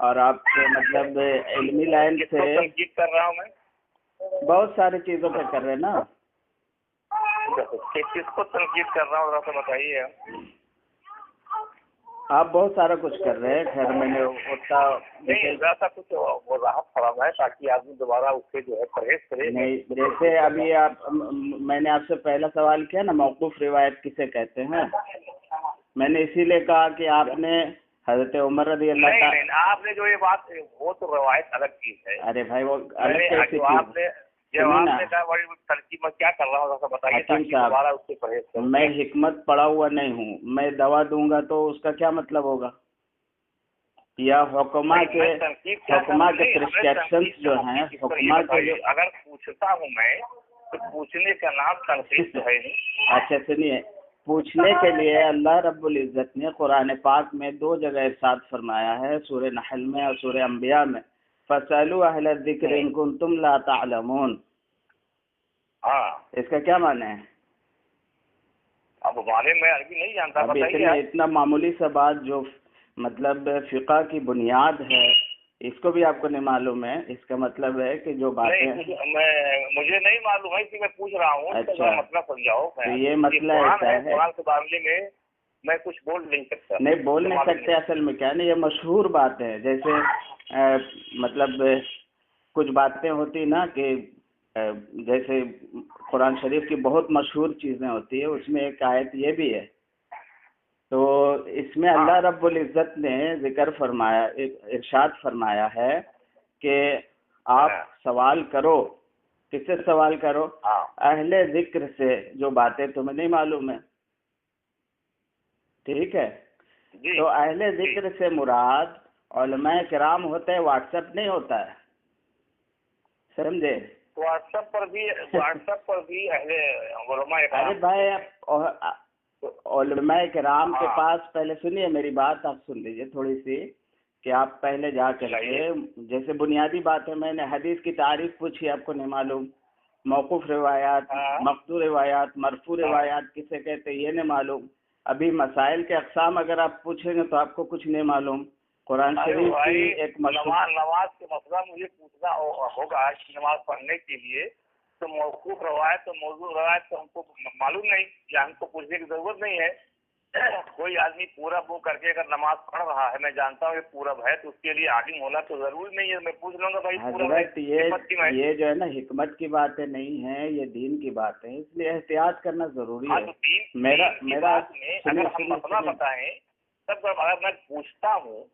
اور آپ کے مطلب علمی لائن سے تنقید کر رہا ہوں میں، بہت ساری چیزوں پہ کر رہے ہیں نا۔ کس کو تنقید کر رہا ہوں ذرا تو بتائیے۔ آپ بہت سارا کچھ کر رہے ہیں، خیر میں نے اتنا نہیں ایسا کچھ وضاحت فرمائے تاکہ آدمی دوبارہ اس سے جو ہے پرہیز کرے۔ نہیں، جیسے ابھی میں نے آپ سے پہلا سوال کیا نا موقوف روایت کسے کہتے ہیں، میں نے اسی لیے کہا کہ آپ نے حضرت عمر رضی اللہ تعالیٰ، نہیں آپ نے جو یہ بات، وہ تو روایت الگ چیز ہے۔ ارے بھائی وہ الگ کیسی چیز؟ جب آپ نے کہا بڑی ترکیب میں کیا کر رہا ہوں بتائیے تاکہ دوبارہ اس سے پرہیز کریں۔ میں حکمت پڑھا ہوا نہیں ہوں، میں دوا دوں گا تو اس کا کیا مطلب ہوگا؟ یا حکما کے پرسکرپشنز جو ہیں، حکما کے اگر پوچھتا ہوں میں تو پوچھنے کا نام تنقید تو ہے نہیں۔ اچھا سنیے، پوچھنے کے لیے اللہ رب العزت نے قرآن پاک میں 2 جگہ ارشاد فرمایا ہے، سورہ نحل میں اور سورہ انبیاء میں، فَاسْأَلُوا أَهْلَ الذِّكْرِ إِن كُنتُمْ لَا تَعْلَمُونَ۔ ہاں اس کا کیا معنی ہے؟ اب معنی میں عربی نہیں جانتا، اب بتائیے۔ اتنا معمولی سا بات جو مطلب فقہ کی بنیاد ہے، اس کو بھی آپ کو نہیں معلوم ہے؟ اس کا مطلب ہے کہ جو باتیں مجھے نہیں معلوم ہے، کہ میں پوچھ رہا ہوں۔ اچھا، مسئلہ سمجھاؤ۔ تو یہ مسئلہ ایسا ہے، قرآن کے معاملے میں میں کچھ بول نہیں سکتا۔ نہیں بول نہیں سکتے، اصل میں کیا ہے نا، یہ مشہور بات ہے، جیسے مطلب کچھ باتیں ہوتی نا کہ جیسے قرآن شریف کی بہت مشہور چیزیں ہوتی ہیں، اس میں ایک آیت یہ بھی ہے، تو اس میں اللہ رب العزت نے ذکر فرمایا، ارشاد فرمایا ہے کہ آپ سوال کرو، کس سے سوال کرو؟ اہل ذکر سے، جو باتیں تمہیں نہیں معلوم ہے، ٹھیک ہے؟ تو اہل ذکر سے مراد علماء کرام ہوتے ہیں، واٹس ایپ نہیں ہوتا ہے، سمجھے؟ واٹس ایپ پر بھی اہل علماء کرام۔ ارے بھائی علماء کرام کے پاس، پہلے سنیے میری بات، آپ سن لیجیے تھوڑی سی، کہ آپ پہلے جا کر کے، جیسے بنیادی بات ہے، میں نے حدیث کی تعریف پوچھی، آپ کو نہیں معلوم، موقوف روایات، مقطوع روایات، مرفوع روایات کسے کہتے ہیں یہ نہیں معلوم، ابھی مسائل کے اقسام اگر آپ پوچھیں گے تو آپ کو کچھ نہیں معلوم، قرآن شریف کی ایک نماز کے مسئلہ مجھے پوچھنا ہوگا کہ نماز پڑھنے کے لیے تو موقوف روایت تو موضوع روایت تو ہم کو معلوم نہیں، یا ہم کو پوچھنے کی ضرورت نہیں ہے۔ کوئی آدمی پورب وہ کر کے اگر نماز پڑھ رہا ہے، میں جانتا ہوں یہ پورب ہے، تو اس کے لیے عالم ہونا تو ضروری نہیں ہے، میں پوچھ لوں گا بھائی حضرت یہ جو ہے نا حکمت کی باتیں نہیں ہیں، یہ دین کی باتیں ہیں، اس لیے احتیاط کرنا ضروری ہے۔ میرا اگر ہم مسئلہ بتائیں تب اگر میں پوچھتا ہوں،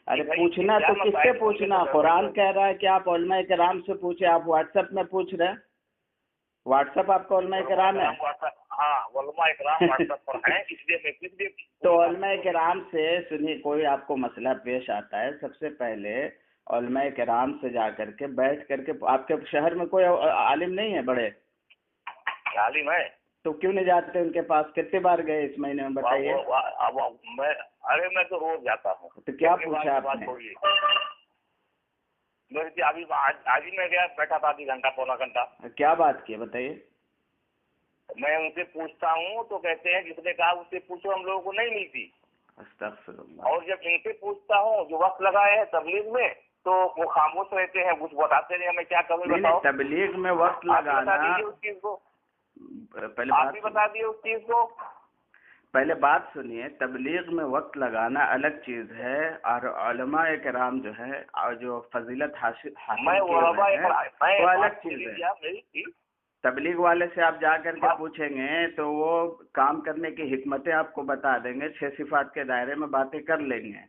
ارے پوچھنا تو کس سے پوچھنا؟ قرآن کہہ رہا ہے کہ آپ علماء کرام سے پوچھیں، آپ واٹس ایپ میں پوچھ رہے ہیں، واٹس ایپ آپ کا علماء کرام ہے؟ ہاں علماء کرام واٹس ایپ پر ہیں، اس لیے میں کس لیے تو علماء کرام سے سنیے، کوئی آپ کو مسئلہ پیش آتا ہے، سب سے پہلے علماء کرام سے جا کر کے بیٹھ کر کے، آپ کے شہر میں کوئی عالم نہیں ہے بڑے؟ عالم ہے تو کیوں نہیں جاتے ان کے پاس؟ کتنے بار گئے اس مہینے میں بتائیے؟ ارے میں تو روز جاتا ہوں۔ تو کیا پوچھا آپ نے؟ آج ہی میں گیا، بیٹھا تھا آدھی گھنٹہ پونا گھنٹہ۔ کیا بات کی بتائیے؟ میں ان سے پوچھتا ہوں تو کہتے ہیں جس نے کہا اس سے پوچھو، ہم لوگوں کو نہیں ملتی۔ استغفر اللہ۔ اور جب ان سے پوچھتا ہوں جو وقت لگائے ہیں تبلیغ میں تو وہ خاموش رہتے ہیں، کچھ بتاتے نہیں، ہمیں کیا کروں بتاؤ۔ تبلیغ میں وقت لگانا، اس چیز کو پہلے آپ بھی بتا دیے اس چیز کو۔ پہلے بات سنیے، تبلیغ میں وقت لگانا الگ چیز ہے، اور علماء کرام جو ہے اور جو فضیلت حاصل وہ الگ چیز ہے۔ تبلیغ والے سے آپ جا کر کے پوچھیں گے تو وہ کام کرنے کی حکمتیں آپ کو بتا دیں گے، 6 صفات کے دائرے میں باتیں کر لیں گے،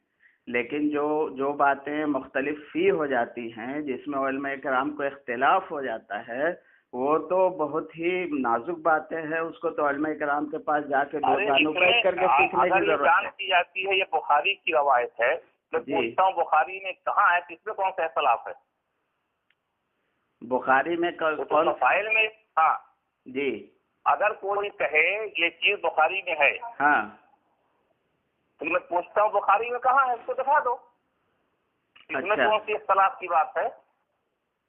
لیکن جو باتیں مختلف فی ہو جاتی ہیں، جس میں علماء کرام کو اختلاف ہو جاتا ہے، وہ تو بہت ہی نازک باتیں ہیں، اس کو تو علماء کرام کے پاس جا کے دو بیٹھ کر کے سیکھنے کی ضرورت ہے۔ جان کی جاتی ہے یہ بخاری کی روایت ہے، میں پوچھتا ہوں بخاری میں کہاں ہے، کس میں کون سا اختلاف ہے؟ بخاری میں کون مسائل میں؟ ہاں جی، اگر کوئی کہے یہ چیز بخاری میں ہے، ہاں، تو میں پوچھتا ہوں بخاری میں کہاں ہے، اس کو دکھا دو، اس میں کون سی اختلاف کی بات ہے؟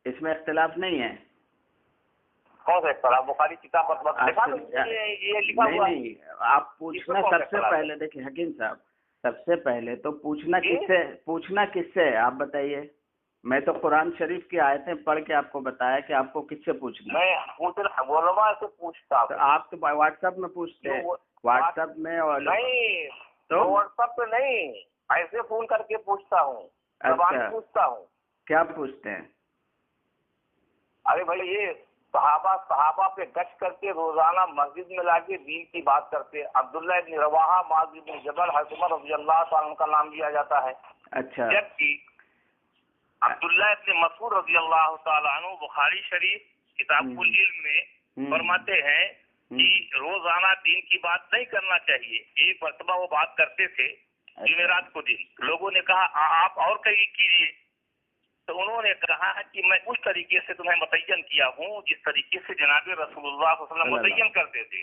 اس میں اختلاف نہیں ہے۔ کون سا اختلاف؟ بخاری کتاب دکھا دو، یہ لکھا ہوا ہے۔ نہیں، آپ پوچھنا سب سے پہلے، دیکھیں حکیم صاحب، سب سے پہلے تو پوچھنا کس سے ہے آپ بتائیے؟ میں تو قرآن شریف کی آیتیں پڑھ کے آپ کو بتایا کہ آپ کو کس سے پوچھنا ہے۔ میں علماء سے پوچھتا ہوں۔ آپ تو واٹس ایپ میں پوچھتے ہیں، واٹس ایپ میں؟ نہیں، تو واٹس ایپ پہ نہیں، ایسے فون کر کے پوچھتا ہوں، پوچھتا ہوں۔ کیا پوچھتے ہیں؟ ارے بھائی یہ صحابہ پہ گشت کرتے، روزانہ مسجد میں لا کے دین کی بات کرتے۔ عبداللہ ابن رواحہ، معاذ بن جبل، حضرت عمر رضی اللہ تعالیٰ کا نام لیا جاتا ہے۔ اچھا، جبکہ عبداللہ ابن مسعود رضی اللہ تعالیٰ عنہ بخاری شریف کتاب العلم میں فرماتے ہیں کہ روزانہ دین کی بات نہیں کرنا چاہیے۔ ایک مرتبہ وہ بات کرتے تھے جمعرات کو دن، لوگوں نے کہا آپ اور کہیں کیجیے، تو انہوں نے کہا کہ میں اس طریقے سے تمہیں متعین کیا ہوں جس طریقے سے جناب رسول اللہ صلی اللہ علیہ وسلم متعین کرتے تھے۔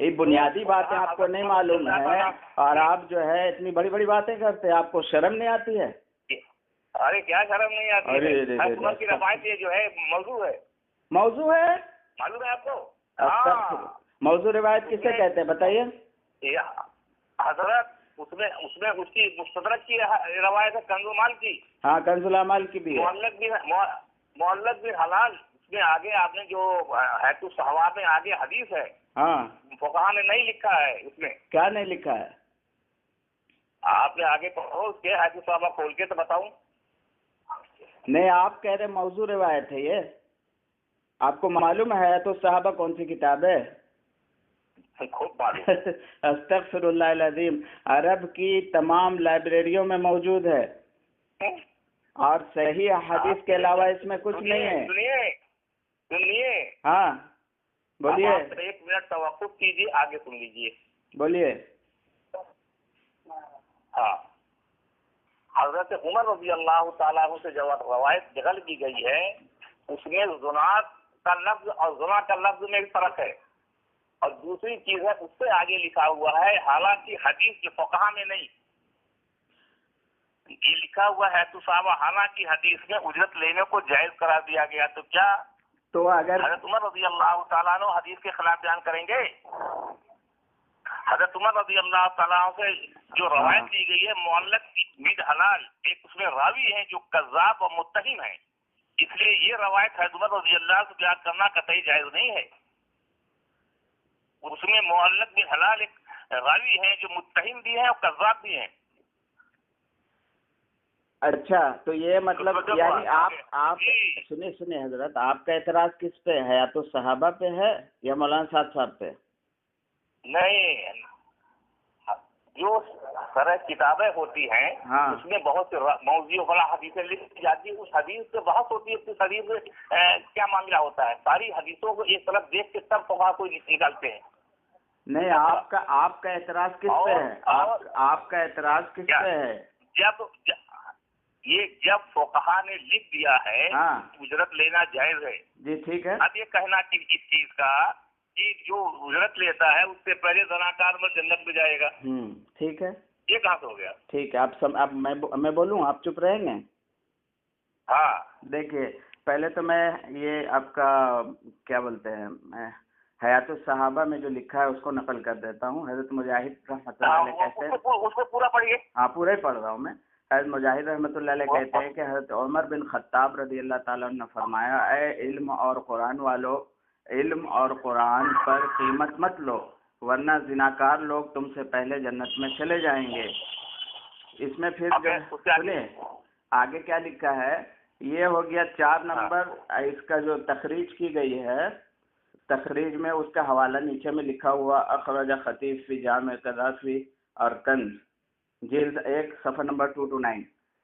یہ بنیادی باتیں آپ کو نہیں معلوم ہے اور آپ جو ہے اتنی بڑی بڑی باتیں کرتے ہیں، آپ کو شرم نہیں آتی ہے؟ ارے کیا شرم نہیں آتی ہے؟ عمر کی روایت یہ جو ہے موضوع ہے. موضوع ہے؟ معلوم ہے آپ کو؟ موضوع روایت کسے کہتے ہیں بتائیے؟ حضرت اس میں اس کی مستدرک کی روایت ہے کنز المال کی. ہاں کنز الاعمال کی بھی ہے. معلق بھی حلال، اس میں آگے آپ نے جو ہے تو صحابہ میں آگے حدیث ہے. ہاں فقہا نے نہیں لکھا ہے اس میں. کیا نہیں لکھا ہے؟ آپ نے آگے پڑھو اس کے حدیث صحابہ کھول کے تو بتاؤں. نہیں آپ کہہ رہے موضوع روایت ہے یہ. آپ کو معلوم ہے تو صحابہ کون سی کتاب ہے؟ استغفر اللہ العظیم، عرب کی تمام لائبریریوں میں موجود ہے اور صحیح حدیث کے علاوہ اس میں کچھ نہیں ہے. سنیے ہاں بولیے. ایک منٹ توقف کیجیے، آگے سن لیجیے. بولیے. ہاں حضرت عمر رضی اللہ تعالیٰ عنہ سے جو روایت نقل کی گئی ہے اس میں زنات کا لفظ اور زنا کا لفظ میں بھی فرق ہے، اور دوسری چیز ہے اس سے آگے لکھا ہوا ہے حالانکہ حدیث کے فقہا میں نہیں یہ لکھا ہوا ہے تو صحابہ حالانکہ حدیث میں اجرت لینے کو جائز قرار دیا گیا. تو کیا تو اگر حضرت عمر رضی اللہ تعالیٰ عنہ حدیث کے خلاف بیان کریں گے؟ حضرت عمر رضی اللہ تعالیٰ عنہ سے جو روایت کی گئی ہے معلق بد حلال، ایک اس میں راوی ہیں جو کذاب اور متہم ہیں، اس لیے یہ روایت حضرت عمر رضی اللہ سے بیان کرنا قطعی جائز نہیں ہے. اس میں معلق بن حلال ایک راوی ہیں جو متہم بھی ہیں اور کذاب بھی ہیں. اچھا تو یہ مطلب یعنی آپ سنیے حضرت، آپ کا اعتراض کس پہ ہے؟ یا تو صحابہ پہ ہے یا مولانا صاحب پہ؟ نہیں، جو سر کتابیں ہوتی ہیں اس میں بہت سے موضوع بڑا حدیثیں لکھی جاتی ہے، اس حدیث سے بحث ہوتی ہے اس حدیث میں کیا معاملہ ہوتا ہے. ساری حدیثوں کو ایک طرف دیکھ کے تب فقہا کو نکالتے ہیں. نہیں آپ کا اعتراض کس پہ ہے؟ آپ کا اعتراض کس پہ ہے؟ جب فقہا نے لکھ دیا ہے اجرت لینا جائز ہے. جی ٹھیک ہے. اب یہ کہنا کہ اس چیز کا کہ جو اجرت لیتا ہے اس سے پہلے زناکار میں جنت میں جائے گا. ٹھیک ہے. یہ کہاں سے ہو گیا؟ ٹھیک ہے. اب میں بولوں آپ چپ رہیں گے؟ ہاں دیکھیے پہلے تو میں یہ آپ کا کیا بولتے ہیں میں حیات الصحابہ میں جو لکھا ہے اس کو نقل کر دیتا ہوں. حضرت مجاہد رحمۃ اللہ علیہ کہتے ہیں، اس کو پورا پڑھیے. ہاں پورا ہی پڑھ رہا ہوں میں. حضرت مجاہد رحمۃ اللہ علیہ کہتے ہیں کہ حضرت عمر بن خطاب رضی اللہ تعالیٰ عنہ نے فرمایا، اے علم اور قرآن والو، علم اور قرآن پر قیمت مت لو ورنہ زناکار لوگ تم سے پہلے جنت میں چلے جائیں گے. اس میں پھر سنیں آگے کیا لکھا ہے. یہ ہو گیا 4 نمبر. اس کا جو تخریج کی گئی ہے، تخریج میں اس کا حوالہ نیچے میں لکھا ہوا اخرج خطیب فی جامع قذافی اور کنز جلد 1 صفحہ نمبر 229.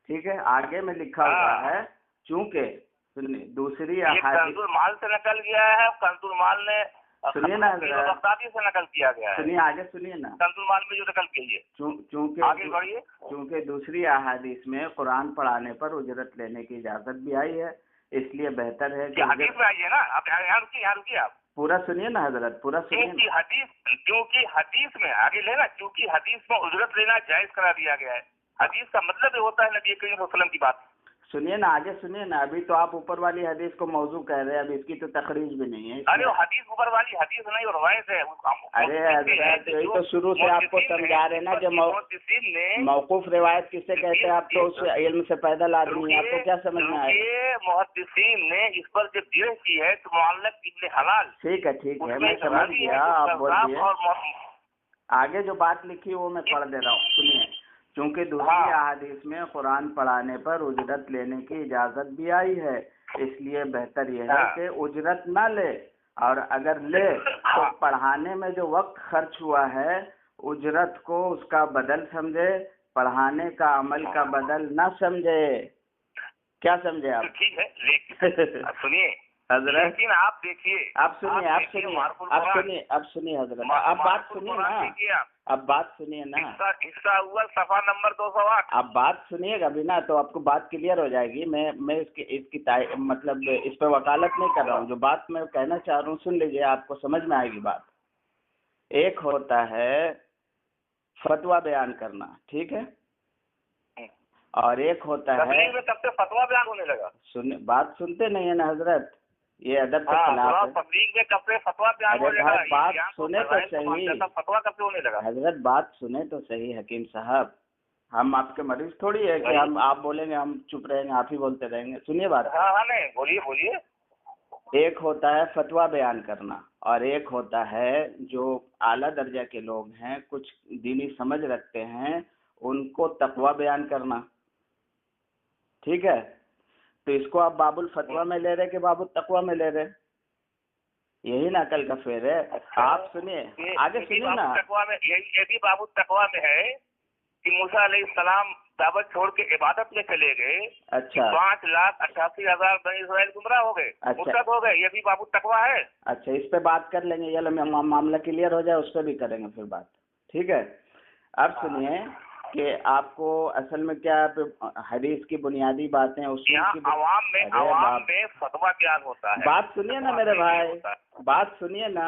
ٹھیک ہے. آگے میں لکھا ہوا ہے چونکہ دوسری کنز المال سے نکل گیا ہے. کنز المال نے سنیے نا سے نقل کیا گیا ہے. سنیے آگے سنیے نا. کنز المال میں جو نقل کی ہے چونکہ دوسری احادیث میں قرآن پڑھانے پر اجرت لینے کی اجازت بھی آئی ہے، اس لیے بہتر ہے کہ حدیث میں آئی ہے نا. آپ یہاں رکیے آپ پورا سنیے نا حضرت، پورا سنیے. کیونکہ حدیث میں آگے لینا، کیونکہ حدیث میں اجرت لینا جائز کرا دیا گیا ہے. حدیث کا مطلب یہ ہوتا ہے نبی کریم صلی اللہ علیہ وسلم کی بات. سنیے نا آگے سنیے نا. ابھی تو آپ اوپر والی حدیث کو موضوع کہہ رہے ہیں، ابھی اس کی تو تخریج بھی نہیں ہے. ارے وہ حدیث اوپر والی حدیث نہیں، روایت ہے. ارے حضرت یہی تو شروع سے آپ کو سمجھا رہے نا کہ موقوف روایت کسے کہتے ہیں. آپ تو اس علم سے پیدل آدمی ہیں، آپ کو کیا سمجھ میں آئے؟ محدثین نے اس پر جب جرح کی ہے تو معلق ابن حلال. ٹھیک ہے میں سمجھ گیا. آپ بولیے آگے جو بات لکھی وہ میں پڑھ دے رہا ہوں. سنیے. چونکہ دوسری احادیث میں قرآن پڑھانے پر اجرت لینے کی اجازت بھی آئی ہے، اس لیے بہتر یہ ہے کہ اجرت نہ لے، اور اگر لے تو پڑھانے میں جو وقت خرچ ہوا ہے اجرت کو اس کا بدل سمجھے، پڑھانے کا عمل کا بدل نہ سمجھے. کیا سمجھے آپ؟ ٹھیک ہے. سنیے حضرت، لیکن آپ دیکھیے، اب سنیے حضرت، اب بات سنیے نا، اب بات سنیے نا. حصہ اول صفحہ نمبر 208. اب بات سنیے گا بھی نا تو آپ کو بات کلیئر ہو جائے گی. میں اس کی مطلب اس پہ وکالت نہیں کر رہا ہوں. جو بات میں کہنا چاہ رہا ہوں سن لیجیے، آپ کو سمجھ میں آئے گی بات. ایک ہوتا ہے فتوا بیان کرنا، ٹھیک ہے، اور ایک ہوتا ہے تبلیغ میں کب سے فتوا بیان ہونے لگا؟ بات سنتے نہیں ہیں نا حضرت، یہ ادب کے خلاف ہے۔ تبلیغ میں کب سے فتوا بیان ہونے لگا؟ بات سنے تو صحیح فتوا کب سے ہونے لگا؟ حضرت، بات سنے تو صحیح حکیم صاحب، ہم آپ کے مریض تھوڑی ہے کہ ہم آپ بولیں گے ہم چپ رہیں گے، آپ ہی بولتے رہیں گے، سنیے بات۔ ہاں نہیں، بولیے۔ ایک ہوتا ہے فتوا بیان کرنا، اور ایک ہوتا ہے جو اعلیٰ درجہ کے لوگ ہیں، کچھ دینی سمجھ رکھتے ہیں، ان کو تقوی بیان کرنا، ٹھیک ہے؟ تو اس کو آپ باب الفتویٰ میں لے رہے کہ باب التقویٰ میں لے رہے؟ یہی نا عقل کا فیر ہے۔ آپ سنیے آگے، سنیے نا، یہ بھی باب التقویٰ میں ہے کہ موسیٰ علیہ السلام دعوت چھوڑ کے عبادت میں چلے گئے، اچھا 5,88,000 بنی اسرائیل گمراہ ہو گئے، مرتد ہو گئے، یہ بھی باب التقویٰ ہے۔ اچھا، اس پہ بات کر لیں گے، یہ معاملہ کلیئر ہو جائے اس پہ بھی کریں گے پھر بات، ٹھیک ہے؟ اب سنیے کہ آپ کو اصل میں کیا حدیث کی بنیادی باتیں عوام میں فتویٰ بیان ہوتا ہے۔ بات سنیے نا میرے بھائی، بات سنیے نا،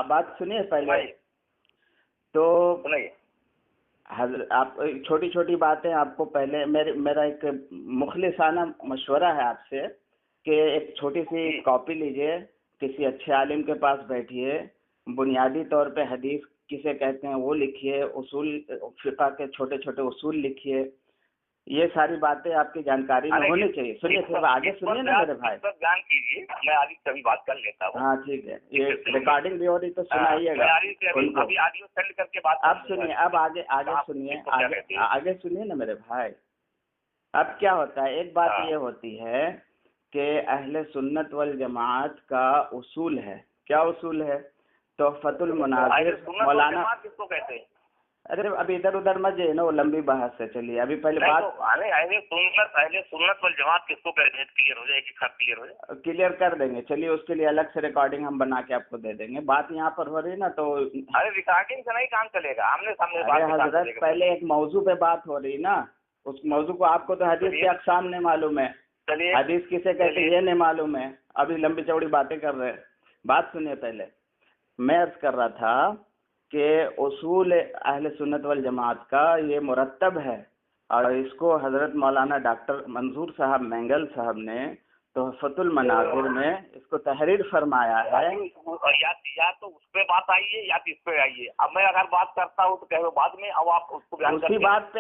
بات سنیے پہلے تو۔ حضرت آپ چھوٹی چھوٹی باتیں آپ کو پہلے میرا ایک مخلصانہ مشورہ ہے آپ سے کہ ایک چھوٹی سی کاپی لیجئے، کسی اچھے عالم کے پاس بیٹھیے، بنیادی طور پہ حدیث کسے کہتے ہیں وہ لکھیے، اصول فقہ کے چھوٹے چھوٹے اصول لکھیے، یہ ساری باتیں آپ کی جانکاری میں ہونی چاہیے۔ سنیے پھر آگے سنیے نا میرے بھائی، بیان کیجیے، میں آگے کبھی بات کر لیتا ہوں۔ ہاں ٹھیک ہے، یہ ریکارڈنگ بھی ہو رہی تو سنائیے گا اب۔ سنیے، اب آگے سنیے نا میرے بھائی۔ اب کیا ہوتا ہے، ایک بات یہ ہوتی ہے کہ اہل سنت والجماعت کا اصول ہے، کیا اصول ہے؟ تحفۃ المناظر مولانا، ارے ابھی ادھر ادھر مت جائیے نا، وہ لمبی بحث سے چلیے، ابھی پہلے بات اہل سنت والجماعت کس کو کہتے ہیں، کلیئر ہو جائے، کلیئر ہو جائے، کلیئر کر دیں گے، چلیے اس کے لیے الگ سے ریکارڈنگ ہم بنا کے آپ کو دے دیں گے۔ بات یہاں پر ہو رہی نا تو ارے ریکارڈنگ سے نہیں کام چلے گا، آمنے سامنے ارے حضرت پہلے ایک موضوع پہ بات ہو رہی نا، اس موضوع کو آپ کو تو حدیث کے اقسام نہیں معلوم ہے، حدیث کسے کہتے ہیں یہ نہیں معلوم ہے، ابھی لمبی چوڑی باتیں کر رہے ہیں۔ بات سنیے پہلے، میں عرض کر رہا تھا کہ اصول اہل سنت والجماعت کا یہ مرتب ہے، اور اس کو حضرت مولانا ڈاکٹر منظور صاحب مینگل صاحب نے تحفۃ المناظر میں اس کو تحریر فرمایا ہے۔ یا تو اس پہ بات آئیے یا اس پہ آئیے، اب میں اگر بات کرتا ہوں تو کہہ دو بعد میں، اب آپ اس کو اسی بات پہ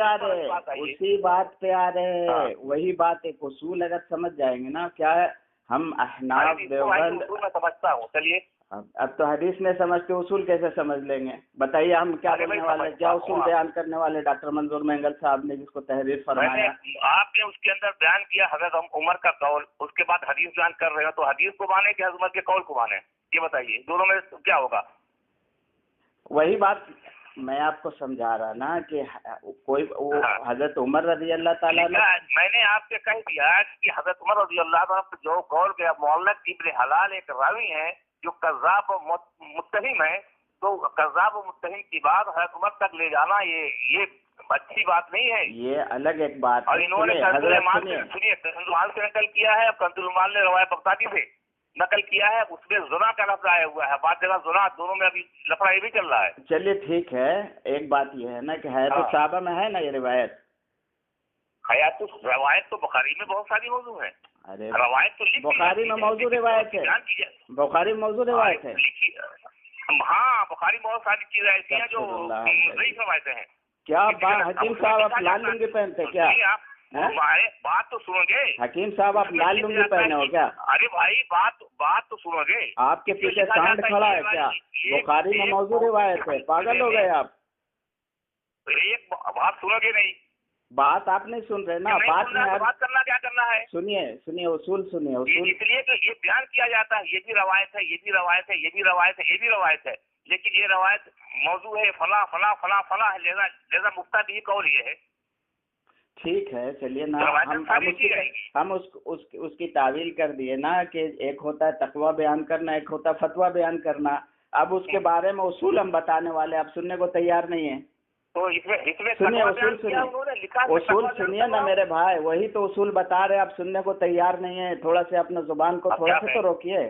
آ رہے وہی بات، ایک اصول اگر سمجھ جائیں گے نا، کیا ہے، ہم احناف دیوبند، میں سمجھتا ہوں، چلیے اب تو حدیث میں سمجھتے، اصول کیسے سمجھ لیں گے؟ بتائیے ہم کیا بولنے والے، کیا اصول بیان کرنے والے ڈاکٹر منظور مینگل صاحب نے جس کو تحریر فرمایا؟ آپ نے اس کے اندر بیان کیا حضرت عمر کا قول، اس کے بعد حدیث بیان کر رہے ہو، تو حدیث کو مانے کہ عمر کے قول کو مانے، یہ بتائیے، دونوں میں کیا ہوگا؟ وہی بات میں آپ کو سمجھا رہا نا کہ کوئی حضرت عمر رضی اللہ تعالیٰ نے، میں نے آپ سے کہہ دیا کہ حضرت عمر رضی اللہ تعالیٰ جو قول کے معلق ابن حلال ایک راوی ہیں جو کذاب و متہم ہے، تو کذاب و متہم کی بات حضرت عمر تک لے جانا یہ اچھی بات نہیں ہے، یہ الگ ایک بات ہے۔ اور انہوں نے کنز المال سے نقل کیا ہے، کنز المال نے روایت بغدادی سے نقل کیا ہے، اس میں زنا کا لفظ آیا ہوا ہے، بعض جگہ زنا، دونوں میں ابھی لفڑا یہ بھی چل رہا ہے۔ چلیے ٹھیک ہے، ایک بات یہ ہے نا کہ حیات الصحابہ میں ہے نا یہ روایت، حیات روایت تو بخاری میں بہت ساری موضوع ہیں، ارے روایت تو بخاری میں موضوع روایت ہے، بخاری میں موضوع روایت ہے، ہاں بخاری بہت ساری چیزیں ایسی ہیں جو ضعیف روایتیں ہیں۔ کیا بات حکیم صاحب، آپ لال لنگی پہنتے کیا؟ بات تو سنو گے حکیم صاحب، آپ لال لنگی پہنے ہو کیا؟ ارے بھائی بات تو سنو گے، آپ کے پیچھے سانڈ کھڑا ہے کیا؟ بخاری میں موضوع روایت ہے، پاگل ہو گئے آپ؟ ایک بات سنو گے نہیں، بات آپ نہیں سن رہے نا، بات کرنا کیا کرنا ہے، سنیے اصول سنیے، اصول اس لیے تو یہ بیان کیا جاتا ہے، یہ بھی روایت ہے، یہ بھی روایت ہے، یہ بھی روایت ہے، یہ بھی روایت ہے، لیکن یہ روایت موضوع ہے فلاں فلاں فلاں فلاں ہے، لہذا مفتہ بھی قول یہ ہے۔ ٹھیک ہے چلیے نا، ہم اس کی تعویل کر دیے نا کہ ایک ہوتا ہے تقویٰ بیان کرنا، ایک ہوتا ہے فتویٰ بیان کرنا، اب اس کے بارے میں اصول ہم بتانے والے، آپ سننے کو تیار نہیں ہیں، تو اس میں سنیے اصول سنیے نا میرے بھائی، وہی تو اصول بتا رہے، آپ سننے کو تیار نہیں ہیں، تھوڑا سے اپنا زبان کو تھوڑا سے تو روکیے۔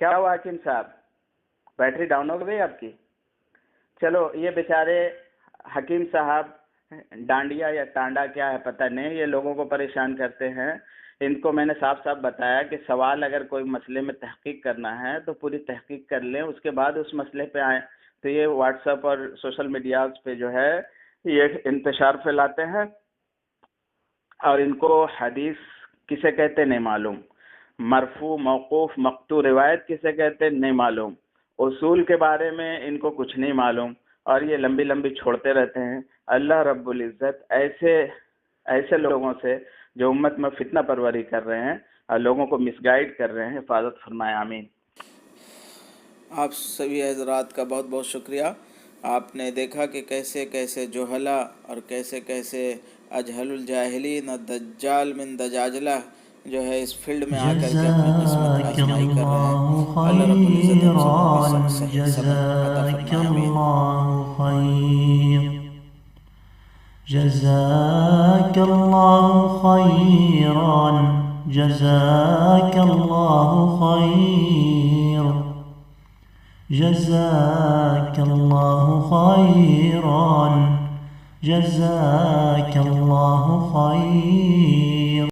کیا ہوا حکیم صاحب؟ بیٹری ڈاؤن ہو گئی آپ کی؟ چلو یہ بیچارے حکیم صاحب ڈانڈیا یا ٹانڈا کیا ہے پتہ نہیں، یہ لوگوں کو پریشان کرتے ہیں. ان کو میں نے صاف صاف بتایا کہ سوال اگر کوئی مسئلے میں تحقیق کرنا ہے تو پوری تحقیق کر لیں، اس کے بعد اس مسئلے پہ آئیں. تو یہ واٹس ایپ اور سوشل میڈیاز پہ جو ہے یہ انتشار پھیلاتے ہیں، اور ان کو حدیث کسے کہتے نہیں معلوم، مرفوع موقوف مقطوع روایت کسے کہتے نہیں معلوم، اصول کے بارے میں ان کو کچھ نہیں معلوم، اور یہ لمبی لمبی چھوڑتے رہتے ہیں. اللہ رب العزت ایسے لوگوں سے جو امت میں فتنہ پروری کر رہے ہیں اور لوگوں کو مس گائیڈ کر رہے ہیں حفاظت فرمائے. آمین. آپ سبھی حضرات کا بہت بہت شکریہ. آپ نے دیکھا کہ کیسے کیسے جوہلا اور کیسے کیسے اجہل الجاہلین دجال من دجاجلہ جو ہے اس فیلڈ میں آ کر کے اپنی قسمت آزمائی کر رہے ہیں. اللہ رب العزت ہم سب کو صحیح سمجھ عطا فرمائے. آمین. جزاك الله خيرا جزاك الله خيرا جزاك الله خيرا جزاك الله خيرا